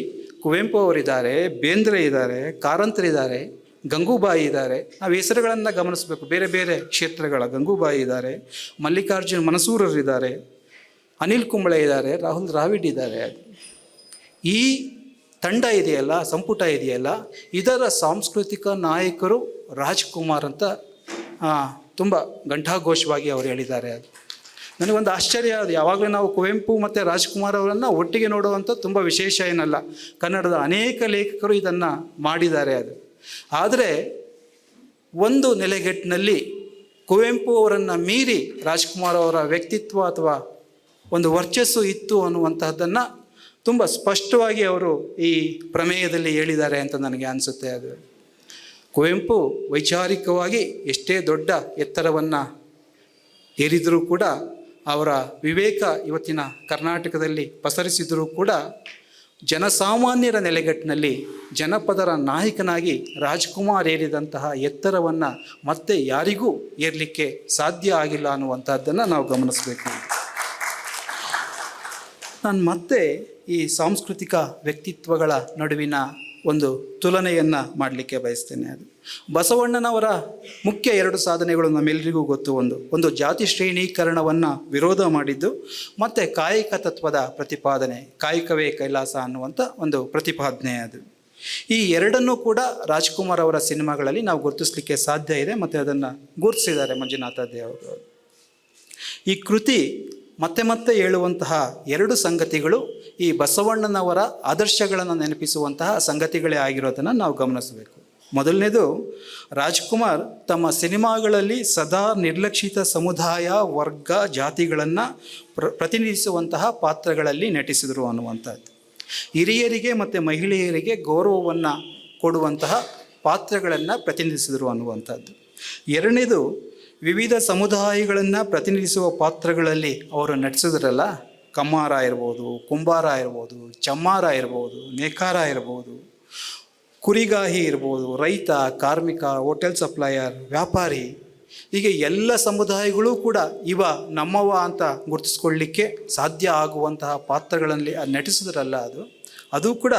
ಕುವೆಂಪು ಅವರಿದ್ದಾರೆ, ಬೇಂದ್ರೆ ಇದ್ದಾರೆ, ಕಾರಂತರಿದ್ದಾರೆ, ಗಂಗೂಬಾಯಿ ಇದ್ದಾರೆ. ನಾವು ಹೆಸರುಗಳನ್ನು ಗಮನಿಸಬೇಕು, ಬೇರೆ ಬೇರೆ ಕ್ಷೇತ್ರಗಳ ಗಂಗೂಬಾಯಿ ಇದ್ದಾರೆ, ಮಲ್ಲಿಕಾರ್ಜುನ್ ಮನಸೂರರಿದ್ದಾರೆ, ಅನಿಲ್ ಕುಂಬಳೆ ಇದ್ದಾರೆ, ರಾಹುಲ್ ದ್ರಾವಿಡ್ ಇದ್ದಾರೆ. ಈ ತಂಡ ಇದೆಯಲ್ಲ, ಸಂಪುಟ ಇದೆಯಲ್ಲ, ಇದರ ಸಾಂಸ್ಕೃತಿಕ ನಾಯಕರು ರಾಜ್ಕುಮಾರ್ ಅಂತ ತುಂಬ ಘಂಟಾಘೋಷವಾಗಿ ಅವರು ಹೇಳಿದ್ದಾರೆ. ನನಗೊಂದು ಆಶ್ಚರ್ಯ, ಅದು ಯಾವಾಗಲೂ ನಾವು ಕುವೆಂಪು ಮತ್ತು ರಾಜ್ಕುಮಾರ್ ಅವರನ್ನು ಒಟ್ಟಿಗೆ ನೋಡುವಂಥ ತುಂಬ ವಿಶೇಷ ಏನಲ್ಲ. ಕನ್ನಡದ ಅನೇಕ ಲೇಖಕರು ಇದನ್ನು ಮಾಡಿದ್ದಾರೆ. ಅದು ಆದರೆ ಒಂದು ನೆಲೆಗಟ್ಟಿನಲ್ಲಿ ಕುವೆಂಪು ಅವರನ್ನು ಮೀರಿ ರಾಜ್ಕುಮಾರ್ ಅವರ ವ್ಯಕ್ತಿತ್ವ ಅಥವಾ ಒಂದು ವರ್ಚಸ್ಸು ಇತ್ತು ಅನ್ನುವಂತಹದ್ದನ್ನು ತುಂಬ ಸ್ಪಷ್ಟವಾಗಿ ಅವರು ಈ ಪ್ರಮೇಯದಲ್ಲಿ ಹೇಳಿದ್ದಾರೆ ಅಂತ ನನಗೆ ಅನಿಸುತ್ತೆ. ಅದು ಕುವೆಂಪು ವೈಚಾರಿಕವಾಗಿ ಎಷ್ಟೇ ದೊಡ್ಡ ಎತ್ತರವನ್ನು ಏರಿದರೂ ಕೂಡ, ಅವರ ವಿವೇಕ ಇವತ್ತಿನ ಕರ್ನಾಟಕದಲ್ಲಿ ಪಸರಿಸಿದರೂ ಕೂಡ, ಜನಸಾಮಾನ್ಯರ ನೆಲೆಗಟ್ಟಿನಲ್ಲಿ ಜನಪದರ ನಾಯಕನಾಗಿ ರಾಜ್ಕುಮಾರ್ ಏರಿದಂತಹ ಎತ್ತರವನ್ನು ಮತ್ತೆ ಯಾರಿಗೂ ಏರಲಿಕ್ಕೆ ಸಾಧ್ಯ ಆಗಿಲ್ಲ ಅನ್ನುವಂಥದ್ದನ್ನು ನಾವು ಗಮನಿಸಬೇಕು. ನಾನು ಮತ್ತೆ ಈ ಸಾಂಸ್ಕೃತಿಕ ವ್ಯಕ್ತಿತ್ವಗಳ ನಡುವಿನ ಒಂದು ತುಲನೆಯನ್ನು ಮಾಡಲಿಕ್ಕೆ ಬಯಸ್ತೇನೆ. ಅದು ಬಸವಣ್ಣನವರ ಮುಖ್ಯ 2 ಸಾಧನೆಗಳು ನಮ್ಮೆಲ್ಲರಿಗೂ ಗೊತ್ತು. ಒಂದು ಜಾತಿ ಶ್ರೇಣೀಕರಣವನ್ನು ವಿರೋಧ ಮಾಡಿದ್ದು, ಮತ್ತು ಕಾಯಕ ತತ್ವದ ಪ್ರತಿಪಾದನೆ, ಕಾಯಕವೇ ಕೈಲಾಸ ಅನ್ನುವಂಥ ಒಂದು ಪ್ರತಿಪಾದನೆ. ಅದು ಈ ಎರಡನ್ನೂ ಕೂಡ ರಾಜ್ಕುಮಾರ್ ಅವರ ಸಿನಿಮಾಗಳಲ್ಲಿ ನಾವು ಗುರುತಿಸಲಿಕ್ಕೆ ಸಾಧ್ಯ ಇದೆ, ಮತ್ತು ಅದನ್ನು ಗುರುತಿಸಿದ್ದಾರೆ ಮಂಜುನಾಥ ದೇವರು. ಈ ಕೃತಿ ಮತ್ತೆ ಮತ್ತೆ ಹೇಳುವಂತಹ 2 ಸಂಗತಿಗಳು ಈ ಬಸವಣ್ಣನವರ ಆದರ್ಶಗಳನ್ನು ನೆನಪಿಸುವಂತಹ ಸಂಗತಿಗಳೇ ಆಗಿರೋದನ್ನು ನಾವು ಗಮನಿಸಬೇಕು. ಮೊದಲನೇದು, ರಾಜ್ಕುಮಾರ್ ತಮ್ಮ ಸಿನಿಮಾಗಳಲ್ಲಿ ಸದಾ ನಿರ್ಲಕ್ಷಿತ ಸಮುದಾಯ, ವರ್ಗ, ಜಾತಿಗಳನ್ನು ಪ್ರತಿನಿಧಿಸುವಂತಹ ಪಾತ್ರಗಳಲ್ಲಿ ನಟಿಸಿದರು ಅನ್ನುವಂಥದ್ದು. ಹಿರಿಯರಿಗೆ ಮತ್ತು ಮಹಿಳೆಯರಿಗೆ ಗೌರವವನ್ನು ಕೊಡುವಂತಹ ಪಾತ್ರಗಳನ್ನು ಪ್ರತಿನಿಧಿಸಿದರು ಅನ್ನುವಂಥದ್ದು. ಎರಡನೇದು, ವಿವಿಧ ಸಮುದಾಯಗಳನ್ನು ಪ್ರತಿನಿಧಿಸುವ ಪಾತ್ರಗಳಲ್ಲಿ ಅವರು ನಟಿಸಿದ್ರಲ್ಲ, ಕಮ್ಮಾರ ಇರ್ಬೋದು, ಕುಂಬಾರ ಇರ್ಬೋದು, ಚಮ್ಮಾರ ಇರ್ಬೋದು, ನೇಕಾರ ಇರ್ಬೋದು, ಕುರಿಗಾಹಿ ಇರ್ಬೋದು, ರೈತ, ಕಾರ್ಮಿಕ, ಹೋಟೆಲ್ ಸಪ್ಲೈಯರ್, ವ್ಯಾಪಾರಿ, ಹೀಗೆ ಎಲ್ಲ ಸಮುದಾಯಗಳು ಕೂಡ ಇವ ನಮ್ಮವ ಅಂತ ಗುರುತಿಸ್ಕೊಳ್ಳಿಕ್ಕೆ ಸಾಧ್ಯ ಆಗುವಂತಹ ಪಾತ್ರಗಳಲ್ಲಿ ನಟಿಸಿದ್ರಲ್ಲ, ಅದು ಕೂಡ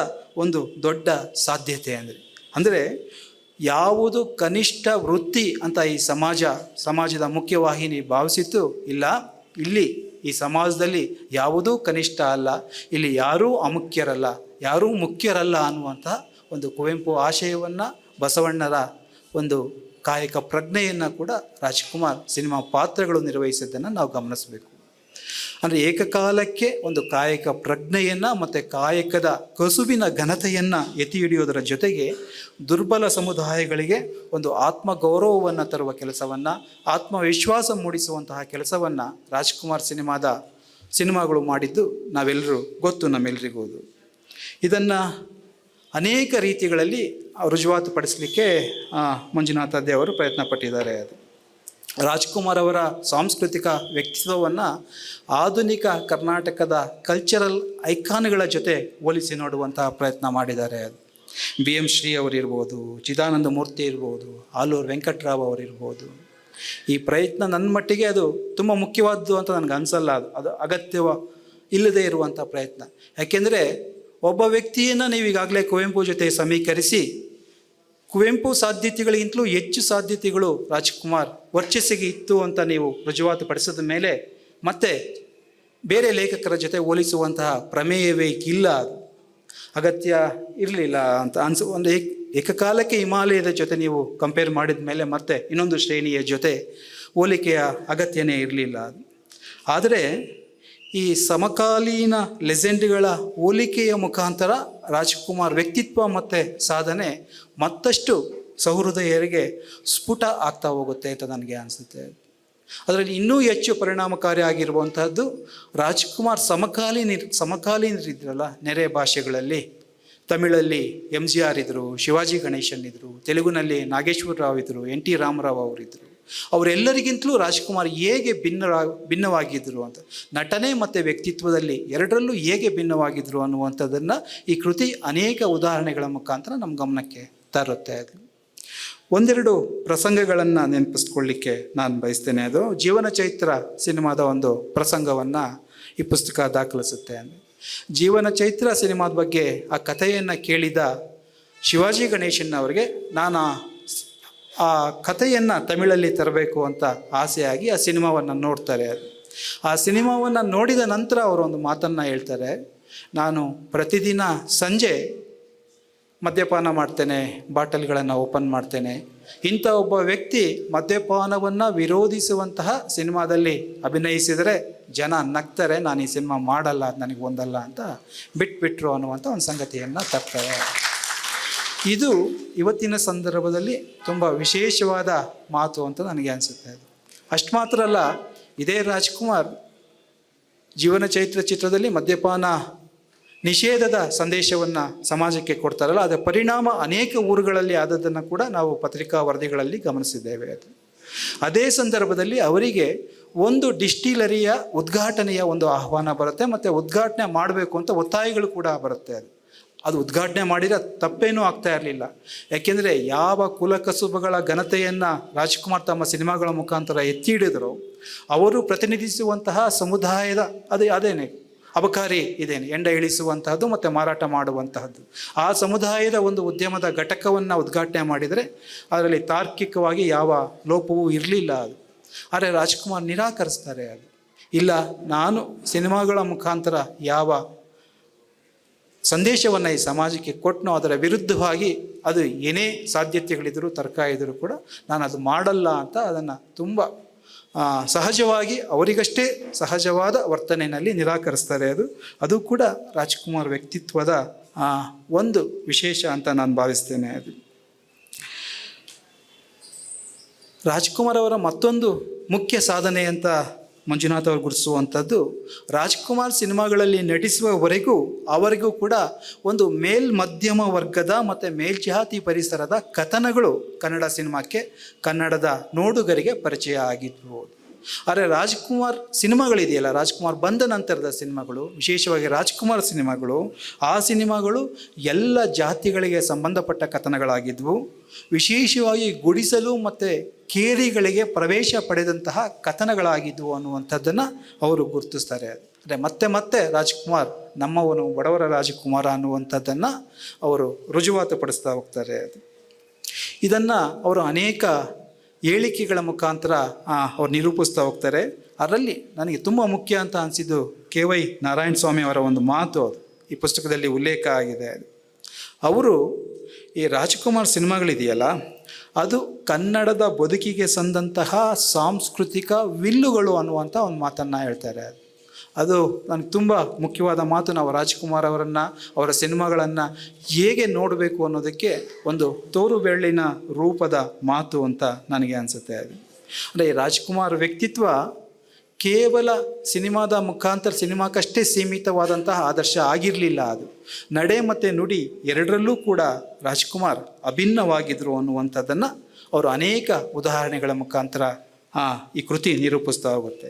ಒಂದು ದೊಡ್ಡ ಸಾಧ್ಯತೆ. ಅಂದರೆ ಯಾವುದು ಕನಿಷ್ಠ ವೃತ್ತಿ ಅಂತ ಈ ಸಮಾಜದ ಮುಖ್ಯವಾಹಿನಿ ಭಾವಿಸಿತ್ತು, ಇಲ್ಲ, ಇಲ್ಲಿ ಈ ಸಮಾಜದಲ್ಲಿ ಯಾವುದೂ ಕನಿಷ್ಠ ಅಲ್ಲ, ಇಲ್ಲಿ ಯಾರೂ ಅಮುಖ್ಯರಲ್ಲ, ಯಾರೂ ಮುಖ್ಯರಲ್ಲ ಅನ್ನುವಂಥ ಒಂದು ಕುವೆಂಪು ಆಶಯವನ್ನು, ಬಸವಣ್ಣರ ಒಂದು ಕಾಯಕ ಪ್ರಜ್ಞೆಯನ್ನು ಕೂಡ ರಾಜ್ಕುಮಾರ್ ಸಿನಿಮಾ ಪಾತ್ರಗಳು ನಿರ್ವಹಿಸಿದ್ದನ್ನು ನಾವು ಗಮನಿಸಬೇಕು. ಅಂದರೆ ಏಕಕಾಲಕ್ಕೆ ಒಂದು ಕಾಯಕ ಪ್ರಜ್ಞೆಯನ್ನು ಮತ್ತು ಕಾಯಕದ ಕಸುಬಿನ ಘನತೆಯನ್ನು ಎತ್ತಿ ಹಿಡಿಯೋದರ ಜೊತೆಗೆ ದುರ್ಬಲ ಸಮುದಾಯಗಳಿಗೆ ಒಂದು ಆತ್ಮಗೌರವವನ್ನು ತರುವ ಕೆಲಸವನ್ನು, ಆತ್ಮವಿಶ್ವಾಸ ಮೂಡಿಸುವಂತಹ ಕೆಲಸವನ್ನು ರಾಜ್ಕುಮಾರ್ ಸಿನಿಮಾಗಳು ಮಾಡಿದ್ದು ನಾವೆಲ್ಲರೂ ಗೊತ್ತು, ನಮ್ಮೆಲ್ಲರಿಗೂ. ಇದನ್ನು ಅನೇಕ ರೀತಿಗಳಲ್ಲಿ ರುಜುವಾತುಪಡಿಸಲಿಕ್ಕೆ ಮಂಜುನಾಥ ದೇವರು ಪ್ರಯತ್ನ ಪಟ್ಟಿದ್ದಾರೆ. ಅದು ರಾಜ್ಕುಮಾರ್ ಅವರ ಸಾಂಸ್ಕೃತಿಕ ವ್ಯಕ್ತಿತ್ವವನ್ನು ಆಧುನಿಕ ಕರ್ನಾಟಕದ ಕಲ್ಚರಲ್ ಐಕಾನ್ಗಳ ಜೊತೆ ಹೋಲಿಸಿ ನೋಡುವಂತಹ ಪ್ರಯತ್ನ ಮಾಡಿದ್ದಾರೆ. BM ಶ್ರೀ ಅವರಿರ್ಬೋದು, ಚಿದಾನಂದ ಮೂರ್ತಿ ಇರ್ಬೋದು, ಆಲೂರು ವೆಂಕಟರಾವ್ ಅವರಿರ್ಬೋದು. ಈ ಪ್ರಯತ್ನ ನನ್ನ ಮಟ್ಟಿಗೆ ಅದು ತುಂಬ ಮುಖ್ಯವಾದ್ದು ಅಂತ ನನಗೆ ಅನಿಸಲ್ಲ. ಅದು ಅಗತ್ಯವ ಇಲ್ಲದೆ ಇರುವಂಥ ಪ್ರಯತ್ನ. ಯಾಕೆಂದರೆ ಒಬ್ಬ ವ್ಯಕ್ತಿಯನ್ನು ನೀವು ಈಗಾಗಲೇ ಕುವೆಂಪು ಜೊತೆ ಸಮೀಕರಿಸಿ, ಕುವೆಂಪು ಸಾಧ್ಯತೆಗಳಿಗಿಂತಲೂ ಹೆಚ್ಚು ಸಾಧ್ಯತೆಗಳು ರಾಜ್ಕುಮಾರ್ ವರ್ಚಸ್ಸಿಗೆ ಇತ್ತು ಅಂತ ನೀವು ರುಜುವಾತು ಪಡಿಸಿದ ಮೇಲೆ ಮತ್ತೆ ಬೇರೆ ಲೇಖಕರ ಜೊತೆ ಹೋಲಿಸುವಂತಹ ಪ್ರಮೇಯವೇ ಇಲ್ಲ, ಅದು ಅಗತ್ಯ ಇರಲಿಲ್ಲ ಅಂತ ಒಂದು ಏಕಕಾಲಕ್ಕೆ ಹಿಮಾಲಯದ ಜೊತೆ ನೀವು ಕಂಪೇರ್ ಮಾಡಿದ ಮೇಲೆ ಮತ್ತೆ ಇನ್ನೊಂದು ಶ್ರೇಣಿಯ ಜೊತೆ ಹೋಲಿಕೆಯ ಅಗತ್ಯನೇ ಇರಲಿಲ್ಲ. ಆದರೆ ಈ ಸಮಕಾಲೀನ ಲೆಜೆಂಡ್ಗಳ ಹೋಲಿಕೆಯ ಮುಖಾಂತರ ರಾಜ್ಕುಮಾರ್ ವ್ಯಕ್ತಿತ್ವ ಮತ್ತು ಸಾಧನೆ ಮತ್ತಷ್ಟು ಸಹೃದಯರಿಗೆ ಸ್ಫುಟ ಆಗ್ತಾ ಹೋಗುತ್ತೆ ಅಂತ ನನಗೆ ಅನಿಸುತ್ತೆ. ಅದರಲ್ಲಿ ಇನ್ನೂ ಹೆಚ್ಚು ಪರಿಣಾಮಕಾರಿಯಾಗಿರುವಂಥದ್ದು ರಾಜ್ಕುಮಾರ್ ಸಮಕಾಲೀನರಿದ್ರಲ್ಲ ನೆರೆ ಭಾಷೆಗಳಲ್ಲಿ. ತಮಿಳಲ್ಲಿ MGR ಇದ್ದರು, ಶಿವಾಜಿ ಗಣೇಶನ್ ಇದ್ದರು, ತೆಲುಗುನಲ್ಲಿ ನಾಗೇಶ್ವರ ರಾವ್ ಇದ್ದರು, NT ರಾಮರಾವ್ ಅವರಿದ್ದರು. ಅವರೆಲ್ಲರಿಗಿಂತಲೂ ರಾಜ್ಕುಮಾರ್ ಹೇಗೆ ಭಿನ್ನವಾಗಿದ್ದರು ಅಂತ, ನಟನೆ ಮತ್ತು ವ್ಯಕ್ತಿತ್ವದಲ್ಲಿ ಎರಡರಲ್ಲೂ ಹೇಗೆ ಭಿನ್ನವಾಗಿದ್ದರು ಅನ್ನುವಂಥದ್ದನ್ನು ಈ ಕೃತಿ ಅನೇಕ ಉದಾಹರಣೆಗಳ ಮುಖಾಂತರ ನಮ್ಮ ಗಮನಕ್ಕೆ ತರುತ್ತೆ. ಅದು ಒಂದೆರಡು ಪ್ರಸಂಗಗಳನ್ನು ನೆನಪಿಸ್ಕೊಳ್ಳಿಕ್ಕೆ ನಾನು ಬಯಸ್ತೇನೆ. ಅದು ಜೀವನ ಚೈತ್ರ ಸಿನಿಮಾದ ಒಂದು ಪ್ರಸಂಗವನ್ನು ಈ ಪುಸ್ತಕ ದಾಖಲಿಸುತ್ತೆ. ಜೀವನ ಚೈತ್ರ ಸಿನಿಮಾದ ಬಗ್ಗೆ ಆ ಕಥೆಯನ್ನು ಕೇಳಿದ ಶಿವಾಜಿ ಗಣೇಶನ್ ಅವರಿಗೆ ನಾನು ಆ ಕಥೆಯನ್ನು ತಮಿಳಲ್ಲಿ ತರಬೇಕು ಅಂತ ಆಸೆಯಾಗಿ ಆ ಸಿನಿಮಾವನ್ನು ನೋಡ್ತಾರೆ. ಆ ಸಿನಿಮಾವನ್ನು ನೋಡಿದ ನಂತರ ಅವರು ಒಂದು ಮಾತನ್ನು ಹೇಳ್ತಾರೆ, ನಾನು ಪ್ರತಿದಿನ ಸಂಜೆ ಮದ್ಯಪಾನ ಮಾಡ್ತೇನೆ, ಬಾಟಲ್ಗಳನ್ನು ಓಪನ್ ಮಾಡ್ತೇನೆ. ಇಂಥ ಒಬ್ಬ ವ್ಯಕ್ತಿ ಮದ್ಯಪಾನವನ್ನು ವಿರೋಧಿಸುವಂತಹ ಸಿನಿಮಾದಲ್ಲಿ ಅಭಿನಯಿಸಿದರೆ ಜನ ನಗ್ತಾರೆ, ನಾನು ಈ ಸಿನಿಮಾ ಮಾಡಲ್ಲ, ಅದು ನನಗೆ ಹೊಂದಲ್ಲ ಅಂತ ಬಿಟ್ಬಿಟ್ರು ಅನ್ನುವಂಥ ಒಂದು ಸಂಗತಿಯನ್ನು ತರ್ತಾರೆ. ಇದು ಇವತ್ತಿನ ಸಂದರ್ಭದಲ್ಲಿ ತುಂಬ ವಿಶೇಷವಾದ ಮಾತು ಅಂತ ನನಗೆ ಅನಿಸುತ್ತೆ. ಅಷ್ಟು ಮಾತ್ರ ಅಲ್ಲ, ಇದೇ ರಾಜ್ಕುಮಾರ್ ಜೀವನ ಚೈತ್ರ ಚಿತ್ರದಲ್ಲಿ ಮದ್ಯಪಾನ ನಿಷೇಧದ ಸಂದೇಶವನ್ನು ಸಮಾಜಕ್ಕೆ ಕೊಡ್ತಾರಲ್ಲ, ಅದರ ಪರಿಣಾಮ ಅನೇಕ ಊರುಗಳಲ್ಲಿ ಆದದ್ದನ್ನು ಕೂಡ ನಾವು ಪತ್ರಿಕಾ ವರದಿಗಳಲ್ಲಿ ಗಮನಿಸಿದ್ದೇವೆ. ಅದೇ ಸಂದರ್ಭದಲ್ಲಿ ಅವರಿಗೆ ಒಂದು ಡಿಸ್ಟಿಲರಿಯ ಉದ್ಘಾಟನೆಯ ಒಂದು ಆಹ್ವಾನ ಬರುತ್ತೆ, ಮತ್ತು ಉದ್ಘಾಟನೆ ಮಾಡಬೇಕು ಅಂತ ಒತ್ತಾಯಗಳು ಕೂಡ ಬರುತ್ತೆ. ಅದು ಉದ್ಘಾಟನೆ ಮಾಡಿದರೆ ತಪ್ಪೇನೂ ಆಗ್ತಾ ಇರಲಿಲ್ಲ. ಯಾಕೆಂದರೆ ಯಾವ ಕುಲಕಸುಬುಗಳ ಘನತೆಯನ್ನು ರಾಜ್ಕುಮಾರ್ ತಮ್ಮ ಸಿನಿಮಾಗಳ ಮುಖಾಂತರ ಎತ್ತಿ ಹಿಡಿದ್ರು, ಅವರು ಪ್ರತಿನಿಧಿಸುವಂತಹ ಸಮುದಾಯದ ಅದೇನೆ ಅಬಕಾರಿ ಇದೇನೆ ಎಂಡ ಇಳಿಸುವಂತಹದ್ದು ಮತ್ತು ಮಾರಾಟ ಮಾಡುವಂತಹದ್ದು, ಆ ಸಮುದಾಯದ ಒಂದು ಉದ್ಯಮದ ಘಟಕವನ್ನು ಉದ್ಘಾಟನೆ ಮಾಡಿದರೆ ಅದರಲ್ಲಿ ತಾರ್ಕಿಕವಾಗಿ ಯಾವ ಲೋಪವೂ ಇರಲಿಲ್ಲ. ಅದು ಆದರೆ ರಾಜ್ಕುಮಾರ್ ನಿರಾಕರಿಸ್ತಾರೆ. ಅದು ಇಲ್ಲ, ನಾನು ಸಿನಿಮಾಗಳ ಮುಖಾಂತರ ಯಾವ ಸಂದೇಶವನ್ನು ಈ ಸಮಾಜಕ್ಕೆ ಕೊಟ್ಟನೋ ಅದರ ವಿರುದ್ಧವಾಗಿ ಅದು ಏನೇ ಸಾಧ್ಯತೆಗಳಿದ್ದರೂ ತರ್ಕ ಇದ್ದರೂ ಕೂಡ ನಾನು ಅದು ಮಾಡಲ್ಲ ಅಂತ ಅದನ್ನು ತುಂಬ ಸಹಜವಾಗಿ, ಅವರಿಗಷ್ಟೇ ಸಹಜವಾದ ವರ್ತನೆಯಲ್ಲಿ ನಿರಾಕರಿಸ್ತಾರೆ. ಅದು ಕೂಡ ರಾಜ್ಕುಮಾರ್ ವ್ಯಕ್ತಿತ್ವದ ಒಂದು ವಿಶೇಷ ಅಂತ ನಾನು ಭಾವಿಸ್ತೇನೆ. ಅದು ರಾಜ್ಕುಮಾರ್ ಅವರ ಮತ್ತೊಂದು ಮುಖ್ಯ ಸಾಧನೆ ಅಂತ ಮಂಜುನಾಥ್ ಅವರು ಗುರುತಿಸುವಂಥದ್ದು, ರಾಜ್ಕುಮಾರ್ ಸಿನಿಮಾಗಳಲ್ಲಿ ನಟಿಸುವವರೆಗೂ ಅವರಿಗೂ ಕೂಡ ಒಂದು ಮೇಲ್ಮಧ್ಯಮ ವರ್ಗದ ಮತ್ತು ಮೇಲ್ಜಾತಿ ಪರಿಸರದ ಕಥನಗಳು ಕನ್ನಡ ಸಿನಿಮಾಕ್ಕೆ, ಕನ್ನಡದ ನೋಡುಗರಿಗೆ ಪರಿಚಯ ಆಗಿದ್ವು. ಆದರೆ ರಾಜ್ಕುಮಾರ್ ಸಿನಿಮಾಗಳಿದೆಯಲ್ಲ, ರಾಜ್ಕುಮಾರ್ ಬಂದ ನಂತರದ ಸಿನಿಮಾಗಳು, ವಿಶೇಷವಾಗಿ ರಾಜ್ಕುಮಾರ್ ಸಿನಿಮಾಗಳು, ಆ ಸಿನಿಮಾಗಳು ಎಲ್ಲ ಜಾತಿಗಳಿಗೆ ಸಂಬಂಧಪಟ್ಟ ಕಥನಗಳಾಗಿದ್ವು. ವಿಶೇಷವಾಗಿ ಗುಡಿಸಲು ಮತ್ತು ಕೇರಿಗಳಿಗೆ ಪ್ರವೇಶ ಪಡೆದಂತಹ ಕಥನಗಳಾಗಿದ್ವು ಅನ್ನುವಂಥದ್ದನ್ನು ಅವರು ಗುರುತಿಸ್ತಾರೆ. ಅಂದರೆ ಮತ್ತೆ ರಾಜ್ಕುಮಾರ್ ನಮ್ಮವನು, ಬಡವರ ರಾಜಕುಮಾರ ಅನ್ನುವಂಥದ್ದನ್ನು ಅವರು ರುಜುವಾತು ಪಡಿಸ್ತಾ ಹೋಗ್ತಾರೆ. ಇದನ್ನು ಅವರು ಅನೇಕ ಹೇಳಿಕೆಗಳ ಮುಖಾಂತರ ಅವ್ರು ನಿರೂಪಿಸ್ತಾ ಹೋಗ್ತಾರೆ. ಅದರಲ್ಲಿ ನನಗೆ ತುಂಬ ಮುಖ್ಯ ಅಂತ ಅನಿಸಿದ್ದು KY ನಾರಾಯಣ ಸ್ವಾಮಿ ಅವರ ಒಂದು ಮಾತು, ಅದು ಈ ಪುಸ್ತಕದಲ್ಲಿ ಉಲ್ಲೇಖ ಆಗಿದೆ. ಅವರು ಈ ರಾಜ್ಕುಮಾರ್ ಸಿನಿಮಾಗಳಿದೆಯಲ್ಲ, ಅದು ಕನ್ನಡದ ಬದುಕಿಗೆ ಸಂದಂತಹ ಸಾಂಸ್ಕೃತಿಕ ವಿಲ್ಲುಗಳು ಅನ್ನುವಂಥ ಒಂದು ಮಾತನ್ನು ಹೇಳ್ತಾರೆ. ಅದು ನನಗೆ ತುಂಬ ಮುಖ್ಯವಾದ ಮಾತು. ನಾವು ರಾಜ್ಕುಮಾರ್ ಅವರನ್ನು, ಅವರ ಸಿನಿಮಾಗಳನ್ನು ಹೇಗೆ ನೋಡಬೇಕು ಅನ್ನೋದಕ್ಕೆ ಒಂದು ತೋರು ಬೆಳ್ಳಿನ ರೂಪದ ಮಾತು ಅಂತ ನನಗೆ ಅನಿಸುತ್ತೆ. ಅದು ಅಂದರೆ ರಾಜ್ಕುಮಾರ್ ವ್ಯಕ್ತಿತ್ವ ಕೇವಲ ಸಿನಿಮಾದ ಮುಖಾಂತರ ಸಿನಿಮಾಕ್ಕಷ್ಟೇ ಸೀಮಿತವಾದಂತಹ ಆದರ್ಶ ಆಗಿರಲಿಲ್ಲ. ಅದು ನಡೆ ಮತ್ತು ನುಡಿ ಎರಡರಲ್ಲೂ ಕೂಡ ರಾಜ್ಕುಮಾರ್ ಅಭಿನ್ನವಾಗಿದ್ದರು ಅನ್ನುವಂಥದ್ದನ್ನು ಅವರು ಅನೇಕ ಉದಾಹರಣೆಗಳ ಮುಖಾಂತರ ಈ ಕೃತಿ ನಿರೂಪಿಸ್ತಾ ಹೋಗುತ್ತೆ.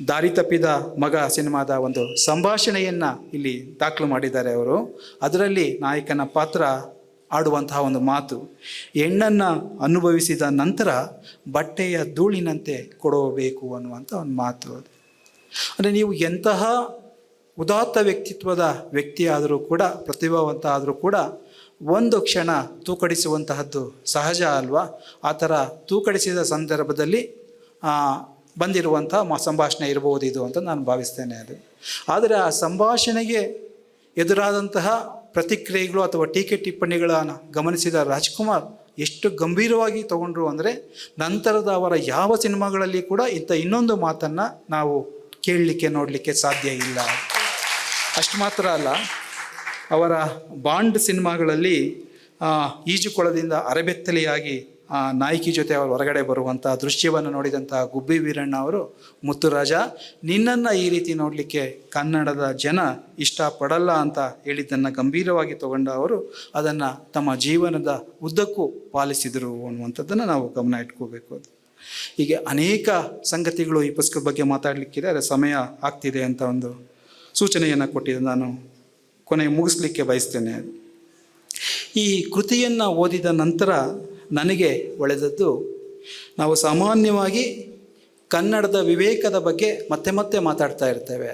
ದಾರಿ ತಪ್ಪಿದ ಮಗ ಸಿನಿಮಾದ ಒಂದು ಸಂಭಾಷಣೆಯನ್ನು ಇಲ್ಲಿ ದಾಖಲು ಮಾಡಿದ್ದಾರೆ ಅವರು. ಅದರಲ್ಲಿ ನಾಯಕನ ಪಾತ್ರ ಆಡುವಂತಹ ಒಂದು ಮಾತು, ಹೆಣ್ಣನ್ನು ಅನುಭವಿಸಿದ ನಂತರ ಬಟ್ಟೆಯ ಧೂಳಿನಂತೆ ಕೊಡಬೇಕು ಅನ್ನುವಂಥ ಒಂದು ಮಾತು. ಅದು ಅಂದರೆ ನೀವು ಎಂತಹ ಉದಾತ್ತ ವ್ಯಕ್ತಿತ್ವದ ವ್ಯಕ್ತಿ ಆದರೂ ಕೂಡ, ಪ್ರತಿಭಾವಂತ ಆದರೂ ಕೂಡ ಒಂದು ಕ್ಷಣ ತೂಕಡಿಸುವಂತಹದ್ದು ಸಹಜ ಅಲ್ವಾ? ಆ ಥರ ತೂಕಡಿಸಿದ ಸಂದರ್ಭದಲ್ಲಿ ಬಂದಿರುವಂಥ ಸಂಭಾಷಣೆ ಇರಬಹುದು ಇದು ಅಂತ ನಾನು ಭಾವಿಸ್ತೇನೆ. ಅದು ಆದರೆ ಆ ಸಂಭಾಷಣೆಗೆ ಎದುರಾದಂತಹ ಪ್ರತಿಕ್ರಿಯೆಗಳು ಅಥವಾ ಟೀಕೆ ಟಿಪ್ಪಣಿಗಳನ್ನು ಗಮನಿಸಿದ ರಾಜ್ಕುಮಾರ್ ಎಷ್ಟು ಗಂಭೀರವಾಗಿ ತಗೊಂಡ್ರು ಅಂದರೆ, ನಂತರದ ಅವರ ಯಾವ ಸಿನಿಮಾಗಳಲ್ಲಿ ಕೂಡ ಇಂಥ ಇನ್ನೊಂದು ಮಾತನ್ನು ನಾವು ಕೇಳಲಿಕ್ಕೆ ನೋಡಲಿಕ್ಕೆ ಸಾಧ್ಯ ಇಲ್ಲ. ಅಷ್ಟು ಮಾತ್ರ ಅಲ್ಲ, ಅವರ ಬಾಂಡ್ ಸಿನಿಮಾಗಳಲ್ಲಿ ಈಜುಕೊಳದಿಂದ ಅರೆಬೆತ್ತಲೆಯಾಗಿ ನಾಯಕಿ ಜೊತೆ ಅವರು ಹೊರಗಡೆ ಬರುವಂಥ ದೃಶ್ಯವನ್ನು ನೋಡಿದಂಥ ಗುಬ್ಬಿ ವೀರಣ್ಣ ಅವರು, ಮುತ್ತುರಾಜ, ನಿನ್ನನ್ನು ಈ ರೀತಿ ನೋಡಲಿಕ್ಕೆ ಕನ್ನಡದ ಜನ ಇಷ್ಟಪಡಲ್ಲ ಅಂತ ಹೇಳಿದ್ದನ್ನು ಗಂಭೀರವಾಗಿ ತಗೊಂಡ ಅವರು ಅದನ್ನು ತಮ್ಮ ಜೀವನದ ಉದ್ದಕ್ಕೂ ಪಾಲಿಸಿದರು ಅನ್ನುವಂಥದ್ದನ್ನು ನಾವು ಗಮನ ಇಟ್ಕೋಬೇಕು. ಅದು ಹೀಗೆ ಅನೇಕ ಸಂಗತಿಗಳು ಈ ಪುಸ್ತಕದ ಬಗ್ಗೆ ಮಾತಾಡಲಿಕ್ಕಿದೆ. ಅದರ ಸಮಯ ಆಗ್ತಿದೆ ಅಂತ ಒಂದು ಸೂಚನೆಯನ್ನು ಕೊಟ್ಟಿದ್ದೆ. ನಾನು ಕೊನೆಗೆ ಮುಗಿಸ್ಲಿಕ್ಕೆ ಬಯಸ್ತೇನೆ. ಈ ಕೃತಿಯನ್ನು ಓದಿದ ನಂತರ ನನಗೆ ಒಳೆದದ್ದು, ನಾವು ಸಾಮಾನ್ಯವಾಗಿ ಕನ್ನಡದ ವಿವೇಕದ ಬಗ್ಗೆ ಮತ್ತೆ ಮಾತಾಡ್ತಾ ಇರ್ತೇವೆ.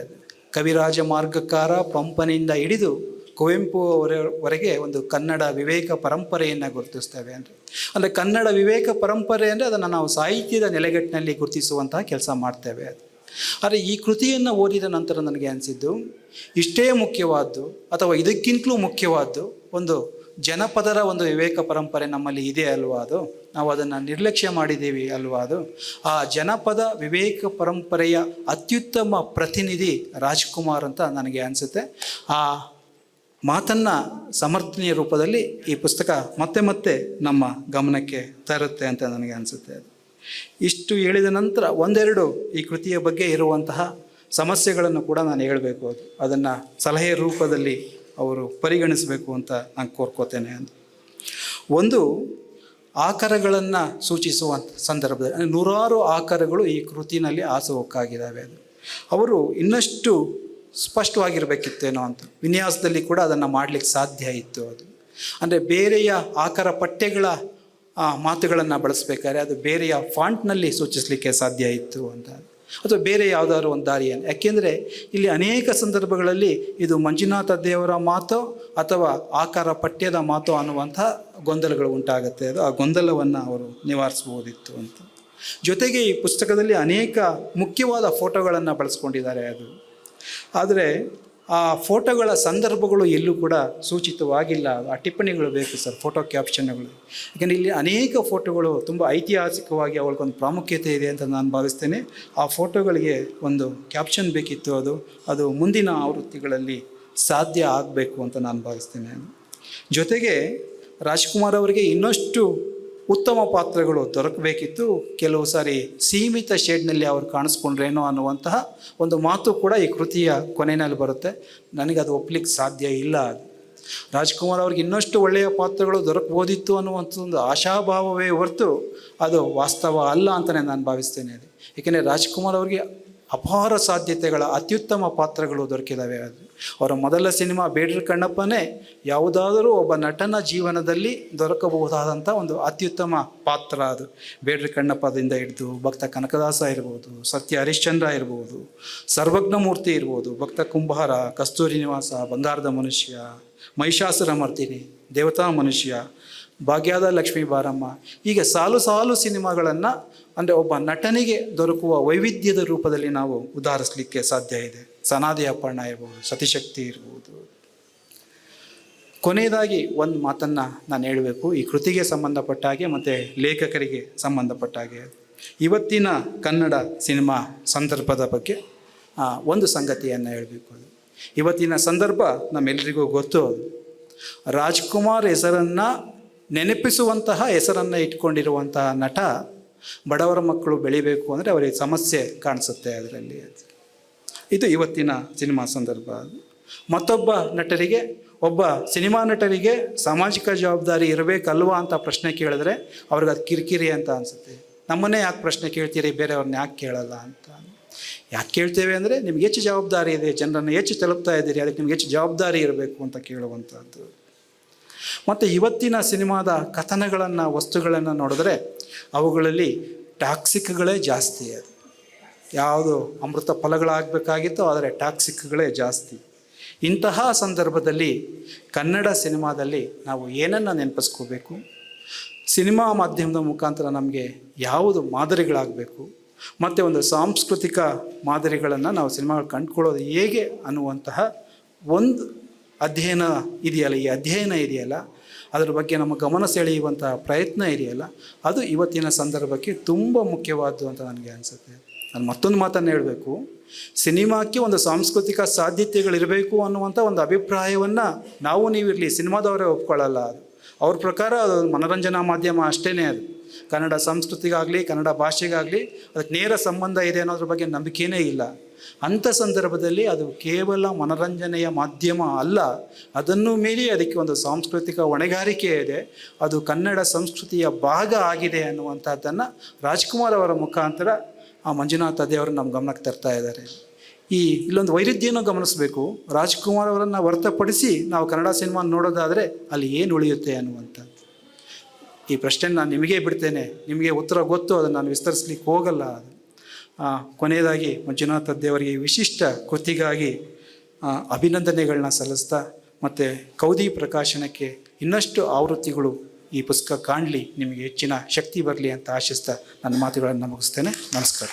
ಕವಿರಾಜ ಮಾರ್ಗಕಾರ ಪಂಪನಿಂದ ಹಿಡಿದು ಕುವೆಂಪು ಅವರವರೆಗೆ ಒಂದು ಕನ್ನಡ ವಿವೇಕ ಪರಂಪರೆಯನ್ನು ಗುರುತಿಸ್ತೇವೆ. ಅಂದರೆ ಕನ್ನಡ ವಿವೇಕ ಪರಂಪರೆ ಅಂದರೆ ಅದನ್ನು ನಾವು ಸಾಹಿತ್ಯದ ನೆಲೆಗಟ್ಟಿನಲ್ಲಿ ಗುರುತಿಸುವಂತಹ ಕೆಲಸ ಮಾಡ್ತೇವೆ. ಆದರೆ ಈ ಕೃತಿಯನ್ನು ಓದಿದ ನಂತರ ನನಗೆ ಅನಿಸಿದ್ದು, ಇಷ್ಟೇ ಮುಖ್ಯವಾದ್ದು ಅಥವಾ ಇದಕ್ಕಿಂತಲೂ ಮುಖ್ಯವಾದ್ದು ಒಂದು ಜನಪದರ ಒಂದು ವಿವೇಕ ಪರಂಪರೆ ನಮ್ಮಲ್ಲಿ ಇದೆ ಅಲ್ವಾ, ಅದು ನಾವು ಅದನ್ನು ನಿರ್ಲಕ್ಷ್ಯ ಮಾಡಿದ್ದೀವಿ ಅಲ್ವಾ. ಅದು ಆ ಜನಪದ ವಿವೇಕ ಪರಂಪರೆಯ ಅತ್ಯುತ್ತಮ ಪ್ರತಿನಿಧಿ ರಾಜ್ಕುಮಾರ್ ಅಂತ ನನಗೆ ಅನಿಸುತ್ತೆ. ಆ ಮಾತನ್ನು ಸಮರ್ಥನೀಯ ರೂಪದಲ್ಲಿ ಈ ಪುಸ್ತಕ ಮತ್ತೆ ಮತ್ತೆ ನಮ್ಮ ಗಮನಕ್ಕೆ ತರುತ್ತೆ ಅಂತ ನನಗೆ ಅನಿಸುತ್ತೆ. ಇಷ್ಟು ಹೇಳಿದ ನಂತರ ಒಂದೆರಡು ಈ ಕೃತಿಯ ಬಗ್ಗೆ ಇರುವಂತಹ ಸಮಸ್ಯೆಗಳನ್ನು ಕೂಡ ನಾನು ಹೇಳಬೇಕು. ಅದನ್ನು ಸಲಹೆ ರೂಪದಲ್ಲಿ ಅವರು ಪರಿಗಣಿಸಬೇಕು ಅಂತ ನಾನು ಕೋರ್ಕೋತೇನೆ. ಒಂದು, ಆಕಾರಗಳನ್ನು ಸೂಚಿಸುವಂಥ ಸಂದರ್ಭದಲ್ಲಿ ನೂರಾರು ಆಕಾರಗಳು ಈ ಕೃತಿನಲ್ಲಿ ಹಾಸುಹೊಕ್ಕಾಗಿದ್ದಾವೆ. ಅವರು ಇನ್ನಷ್ಟು ಸ್ಪಷ್ಟವಾಗಿರಬೇಕಿತ್ತೇನೋ ಅಂತ ವಿನ್ಯಾಸದಲ್ಲಿ ಕೂಡ ಅದನ್ನು ಮಾಡಲಿಕ್ಕೆ ಸಾಧ್ಯ ಇತ್ತು. ಅದು ಅಂದರೆ ಬೇರೆಯ ಆಕಾರ ಪಠ್ಯಗಳ ಮಾತುಗಳನ್ನು ಬಳಸಬೇಕಾದ್ರೆ ಅದು ಬೇರೆಯ ಫಾಂಟ್ನಲ್ಲಿ ಸೂಚಿಸಲಿಕ್ಕೆ ಸಾಧ್ಯ ಇತ್ತು ಅಂತ, ಅಥವಾ ಬೇರೆ ಯಾವುದಾದ್ರು ಒಂದು ದಾರಿಯನ್ನು. ಯಾಕೆಂದರೆ ಇಲ್ಲಿ ಅನೇಕ ಸಂದರ್ಭಗಳಲ್ಲಿ ಇದು ಮಂಜುನಾಥ ದೇವರ ಮಾತೋ ಅಥವಾ ಆಕಾರ ಪಠ್ಯದ ಮಾತೋ ಅನ್ನುವಂಥ ಗೊಂದಲಗಳು ಉಂಟಾಗುತ್ತೆ. ಅದು ಆ ಗೊಂದಲವನ್ನು ಅವರು ನಿವಾರಿಸ್ಬೋದಿತ್ತು ಅಂತ. ಜೊತೆಗೆ ಈ ಪುಸ್ತಕದಲ್ಲಿ ಅನೇಕ ಮುಖ್ಯವಾದ ಫೋಟೋಗಳನ್ನು ಬಳಸ್ಕೊಂಡಿದ್ದಾರೆ. ಅದು ಆದರೆ ಆ ಫೋಟೋಗಳ ಸಂದರ್ಭಗಳು ಎಲ್ಲೂ ಕೂಡ ಸೂಚಿತವಾಗಿಲ್ಲ. ಆ ಟಿಪ್ಪಣಿಗಳು ಬೇಕು ಸರ್, ಫೋಟೋ ಕ್ಯಾಪ್ಷನ್ಗಳು. ಯಾಕೆಂದರೆ ಇಲ್ಲಿ ಅನೇಕ ಫೋಟೋಗಳು ತುಂಬ ಐತಿಹಾಸಿಕವಾಗಿ ಅವಳಿಗೊಂದು ಪ್ರಾಮುಖ್ಯತೆ ಇದೆ ಅಂತ ನಾನು ಭಾವಿಸ್ತೇನೆ. ಆ ಫೋಟೋಗಳಿಗೆ ಒಂದು ಕ್ಯಾಪ್ಷನ್ ಬೇಕಿತ್ತು. ಅದು ಮುಂದಿನ ಆವೃತ್ತಿಗಳಲ್ಲಿ ಸಾಧ್ಯ ಆಗಬೇಕು ಅಂತ ನಾನು ಭಾವಿಸ್ತೇನೆ. ಜೊತೆಗೆ ರಾಜ್ಕುಮಾರ್ ಅವರಿಗೆ ಇನ್ನಷ್ಟು ಉತ್ತಮ ಪಾತ್ರಗಳು ದೊರಕಬೇಕಿತ್ತು. ಕೆಲವು ಸಾರಿ ಸೀಮಿತ ಶೇಡ್ನಲ್ಲಿ ಅವರು ಕಾಣಿಸ್ಕೊಂಡ್ರೇನೋ ಅನ್ನುವಂತಹ ಒಂದು ಮಾತು ಕೂಡ ಈ ಕೃತಿಯ ಕೊನೆಯಲ್ಲಿ ಬರುತ್ತೆ. ನನಗದು ಒಪ್ಪಲಿಕ್ಕೆ ಸಾಧ್ಯ ಇಲ್ಲ. ರಾಜ್ಕುಮಾರ್ ಅವ್ರಿಗೆ ಇನ್ನಷ್ಟು ಒಳ್ಳೆಯ ಪಾತ್ರಗಳು ದೊರಕಬೋದಿತ್ತು ಅನ್ನುವಂಥ ಒಂದು ಆಶಾಭಾವವೇ ಹೊರತು ಅದು ವಾಸ್ತವ ಅಲ್ಲ ಅಂತಲೇ ನಾನು ಭಾವಿಸ್ತೇನೆ. ಏಕೆಂದರೆ ರಾಜ್ಕುಮಾರ್ ಅವರಿಗೆ ಅಪಾರ ಸಾಧ್ಯತೆಗಳ ಅತ್ಯುತ್ತಮ ಪಾತ್ರಗಳು ದೊರಕಿದ್ದಾವೆ. ಅವರ ಮೊದಲ ಸಿನಿಮಾ ಬೇಡ್ರ ಕಣ್ಣಪ್ಪನೇ ಯಾವುದಾದರೂ ಒಬ್ಬ ನಟನ ಜೀವನದಲ್ಲಿ ದೊರಕಬಹುದಾದಂಥ ಒಂದು ಅತ್ಯುತ್ತಮ ಪಾತ್ರ. ಅದು ಬೇಡ್ರ ಕಣ್ಣಪ್ಪದಿಂದ ಹಿಡಿದು ಭಕ್ತ ಕನಕದಾಸ ಇರ್ಬೋದು, ಸತ್ಯ ಹರಿಶ್ಚಂದ್ರ ಇರ್ಬೋದು, ಸರ್ವಜ್ಞಮೂರ್ತಿ ಇರ್ಬೋದು, ಭಕ್ತ ಕುಂಬಾರ, ಕಸ್ತೂರಿ ನಿವಾಸ, ಬಂಗಾರದ ಮನುಷ್ಯ, ಮಹಿಷಾಸುರ ಮರ್ದಿನಿ, ದೇವತಾ ಮನುಷ್ಯ, ಭಾಗ್ಯದ ಲಕ್ಷ್ಮೀ ಬಾರಮ್ಮ, ಹೀಗೆ ಸಾಲು ಸಾಲು ಸಿನಿಮಾಗಳನ್ನು ಅಂದರೆ ಒಬ್ಬ ನಟನಿಗೆ ದೊರಕುವ ವೈವಿಧ್ಯದ ರೂಪದಲ್ಲಿ ನಾವು ಉದಾಹರಿಸಲಿಕ್ಕೆ ಸಾಧ್ಯ ಇದೆ. ಸನಾದಿ ಅಪ್ಪಣ್ಣ ಇರ್ಬೋದು, ಸತಿಶಕ್ತಿ ಇರ್ಬೋದು. ಕೊನೆಯದಾಗಿ ಒಂದು ಮಾತನ್ನು ನಾನು ಹೇಳಬೇಕು ಈ ಕೃತಿಗೆ ಸಂಬಂಧಪಟ್ಟ ಹಾಗೆ ಮತ್ತು ಲೇಖಕರಿಗೆ ಸಂಬಂಧಪಟ್ಟ ಹಾಗೆ. ಇವತ್ತಿನ ಕನ್ನಡ ಸಿನಿಮಾ ಸಂದರ್ಭದ ಬಗ್ಗೆ ಒಂದು ಸಂಗತಿಯನ್ನು ಹೇಳಬೇಕು. ಇವತ್ತಿನ ಸಂದರ್ಭ ನಮ್ಮೆಲ್ಲರಿಗೂ ಗೊತ್ತು. ರಾಜ್ಕುಮಾರ್ ಹೆಸರನ್ನು ನೆನಪಿಸುವಂತಹ ಹೆಸರನ್ನು ಇಟ್ಕೊಂಡಿರುವಂತಹ ನಟ ಬಡವರ ಮಕ್ಕಳು ಬೆಳಿಬೇಕು ಅಂದರೆ ಅವರಿಗೆ ಸಮಸ್ಯೆ ಕಾಣಿಸುತ್ತೆ ಅದರಲ್ಲಿ. ಇದು ಇವತ್ತಿನ ಸಿನಿಮಾ ಸಂದರ್ಭ. ಮತ್ತೊಬ್ಬ ನಟರಿಗೆ, ಒಬ್ಬ ಸಿನಿಮಾ ನಟರಿಗೆ ಸಾಮಾಜಿಕ ಜವಾಬ್ದಾರಿ ಇರಬೇಕಲ್ವಾ ಅಂತ ಪ್ರಶ್ನೆ ಕೇಳಿದ್ರೆ ಅವ್ರಿಗೆ ಅದು ಕಿರಿಕಿರಿ ಅಂತ ಅನಿಸುತ್ತೆ. ನಮ್ಮನ್ನೇ ಯಾಕೆ ಪ್ರಶ್ನೆ ಕೇಳ್ತೀರಿ, ಬೇರೆಯವ್ರನ್ನ ಯಾಕೆ ಕೇಳಲ್ಲ ಅಂತ. ಯಾಕೆ ಕೇಳ್ತೇವೆ ಅಂದರೆ ನಿಮ್ಗೆ ಹೆಚ್ಚು ಜವಾಬ್ದಾರಿ ಇದೆ, ಜನರನ್ನು ಹೆಚ್ಚು ತಲುಪ್ತಾ ಇದ್ದೀರಿ, ಅದಕ್ಕೆ ನಿಮ್ಗೆ ಹೆಚ್ಚು ಜವಾಬ್ದಾರಿ ಇರಬೇಕು ಅಂತ ಕೇಳುವಂಥದ್ದು. ಮತ್ತು ಇವತ್ತಿನ ಸಿನಿಮಾದ ಕಥನಗಳನ್ನು, ವಸ್ತುಗಳನ್ನು ನೋಡಿದ್ರೆ ಅವುಗಳಲ್ಲಿ ಟಾಕ್ಸಿಕ್ಗಳೇ ಜಾಸ್ತಿ. ಅದು ಯಾವುದು ಅಮೃತ ಫಲಗಳಾಗಬೇಕಾಗಿತ್ತೋ ಆದರೆ ಟಾಕ್ಸಿಕ್ಗಳೇ ಜಾಸ್ತಿ. ಇಂತಹ ಸಂದರ್ಭದಲ್ಲಿ ಕನ್ನಡ ಸಿನಿಮಾದಲ್ಲಿ ನಾವು ಏನನ್ನು ನೆನಪಿಸ್ಕೋಬೇಕು, ಸಿನಿಮಾ ಮಾಧ್ಯಮದ ಮುಖಾಂತರ ನಮಗೆ ಯಾವುದು ಮಾದರಿಗಳಾಗಬೇಕು, ಮತ್ತು ಒಂದು ಸಾಂಸ್ಕೃತಿಕ ಮಾದರಿಗಳನ್ನು ನಾವು ಸಿನಿಮಾಗಳು ಕಂಡುಕೊಳ್ಳೋದು ಹೇಗೆ ಅನ್ನುವಂತಹ ಒಂದು ಅಧ್ಯಯನ ಇದೆಯಲ್ಲ, ಈ ಅಧ್ಯಯನ ಇದೆಯಲ್ಲ, ಅದರ ಬಗ್ಗೆ ನಮ್ಮ ಗಮನ ಸೆಳೆಯುವಂತಹ ಪ್ರಯತ್ನ ಇದೆಯಲ್ಲ, ಅದು ಇವತ್ತಿನ ಸಂದರ್ಭಕ್ಕೆ ತುಂಬ ಮುಖ್ಯವಾದ್ದು ಅಂತ ನನಗೆ ಅನಿಸುತ್ತೆ. ನಾನು ಮತ್ತೊಂದು ಮಾತನ್ನು ಹೇಳಬೇಕು, ಸಿನಿಮಾಕ್ಕೆ ಒಂದು ಸಾಂಸ್ಕೃತಿಕ ಸಾಧ್ಯತೆಗಳಿರಬೇಕು ಅನ್ನುವಂಥ ಒಂದು ಅಭಿಪ್ರಾಯವನ್ನು ನಾವು ನೀವಿರಲಿ ಸಿನಿಮಾದವರೇ ಒಪ್ಕೊಳ್ಳಲ್ಲ. ಅದು ಅವ್ರ ಪ್ರಕಾರ ಅದು ಮನೋರಂಜನಾ ಮಾಧ್ಯಮ ಅಷ್ಟೇ. ಅದು ಕನ್ನಡ ಸಂಸ್ಕೃತಿಗಾಗಲಿ ಕನ್ನಡ ಭಾಷೆಗಾಗಲಿ ಅದಕ್ಕೆ ನೇರ ಸಂಬಂಧ ಇದೆ ಅನ್ನೋದ್ರ ಬಗ್ಗೆ ನಂಬಿಕೆಯೇ ಇಲ್ಲ. ಅಂಥ ಸಂದರ್ಭದಲ್ಲಿ ಅದು ಕೇವಲ ಮನೋರಂಜನೆಯ ಮಾಧ್ಯಮ ಅಲ್ಲ, ಅದನ್ನು ಮೀರಿ ಅದಕ್ಕೆ ಒಂದು ಸಾಂಸ್ಕೃತಿಕ ಹೊಣೆಗಾರಿಕೆ ಇದೆ, ಅದು ಕನ್ನಡ ಸಂಸ್ಕೃತಿಯ ಭಾಗ ಆಗಿದೆ ಅನ್ನುವಂಥದ್ದನ್ನು ರಾಜ್ಕುಮಾರ್ ಅವರ ಮುಖಾಂತರ ಆ ಮಂಜುನಾಥ ದೇವರು ನಮ್ಮ ಗಮನಕ್ಕೆ ತರ್ತಾ ಇದ್ದಾರೆ. ಇಲ್ಲೊಂದು ವೈರುಧ್ಯನೂ ಗಮನಿಸಬೇಕು. ರಾಜ್ಕುಮಾರ್ ಅವರನ್ನು ಹೊರತುಪಡಿಸಿ ನಾವು ಕನ್ನಡ ಸಿನಿಮಾ ನೋಡೋದಾದರೆ ಅಲ್ಲಿ ಏನು ಉಳಿಯುತ್ತೆ ಅನ್ನುವಂಥದ್ದು. ಈ ಪ್ರಶ್ನೆ ನಾನು ನಿಮಗೇ ಬಿಡ್ತೇನೆ, ನಿಮಗೆ ಉತ್ತರ ಗೊತ್ತು, ಅದನ್ನು ನಾನು ವಿಸ್ತರಿಸ್ಲಿಕ್ಕೆ ಹೋಗಲ್ಲ. ಕೊನೆಯದಾಗಿ ಮಂಜುನಾಥ ದೇವರಿಗೆ ವಿಶಿಷ್ಟ ಕೃತಿಗಾಗಿ ಅಭಿನಂದನೆಗಳನ್ನ ಸಲ್ಲಿಸ್ತಾ, ಮತ್ತು ಕೌದಿ ಪ್ರಕಾಶನಕ್ಕೆ ಇನ್ನಷ್ಟು ಆವೃತ್ತಿಗಳು ಈ ಪುಸ್ತಕ ಕಾಣಲಿ, ನಿಮಗೆ ಹೆಚ್ಚಿನ ಶಕ್ತಿ ಬರಲಿ ಅಂತ ಆಶಿಸ್ತಾ ನನ್ನ ಮಾತುಗಳನ್ನು ಮುಗಿಸ್ತೇನೆ. ನಮಸ್ಕಾರ.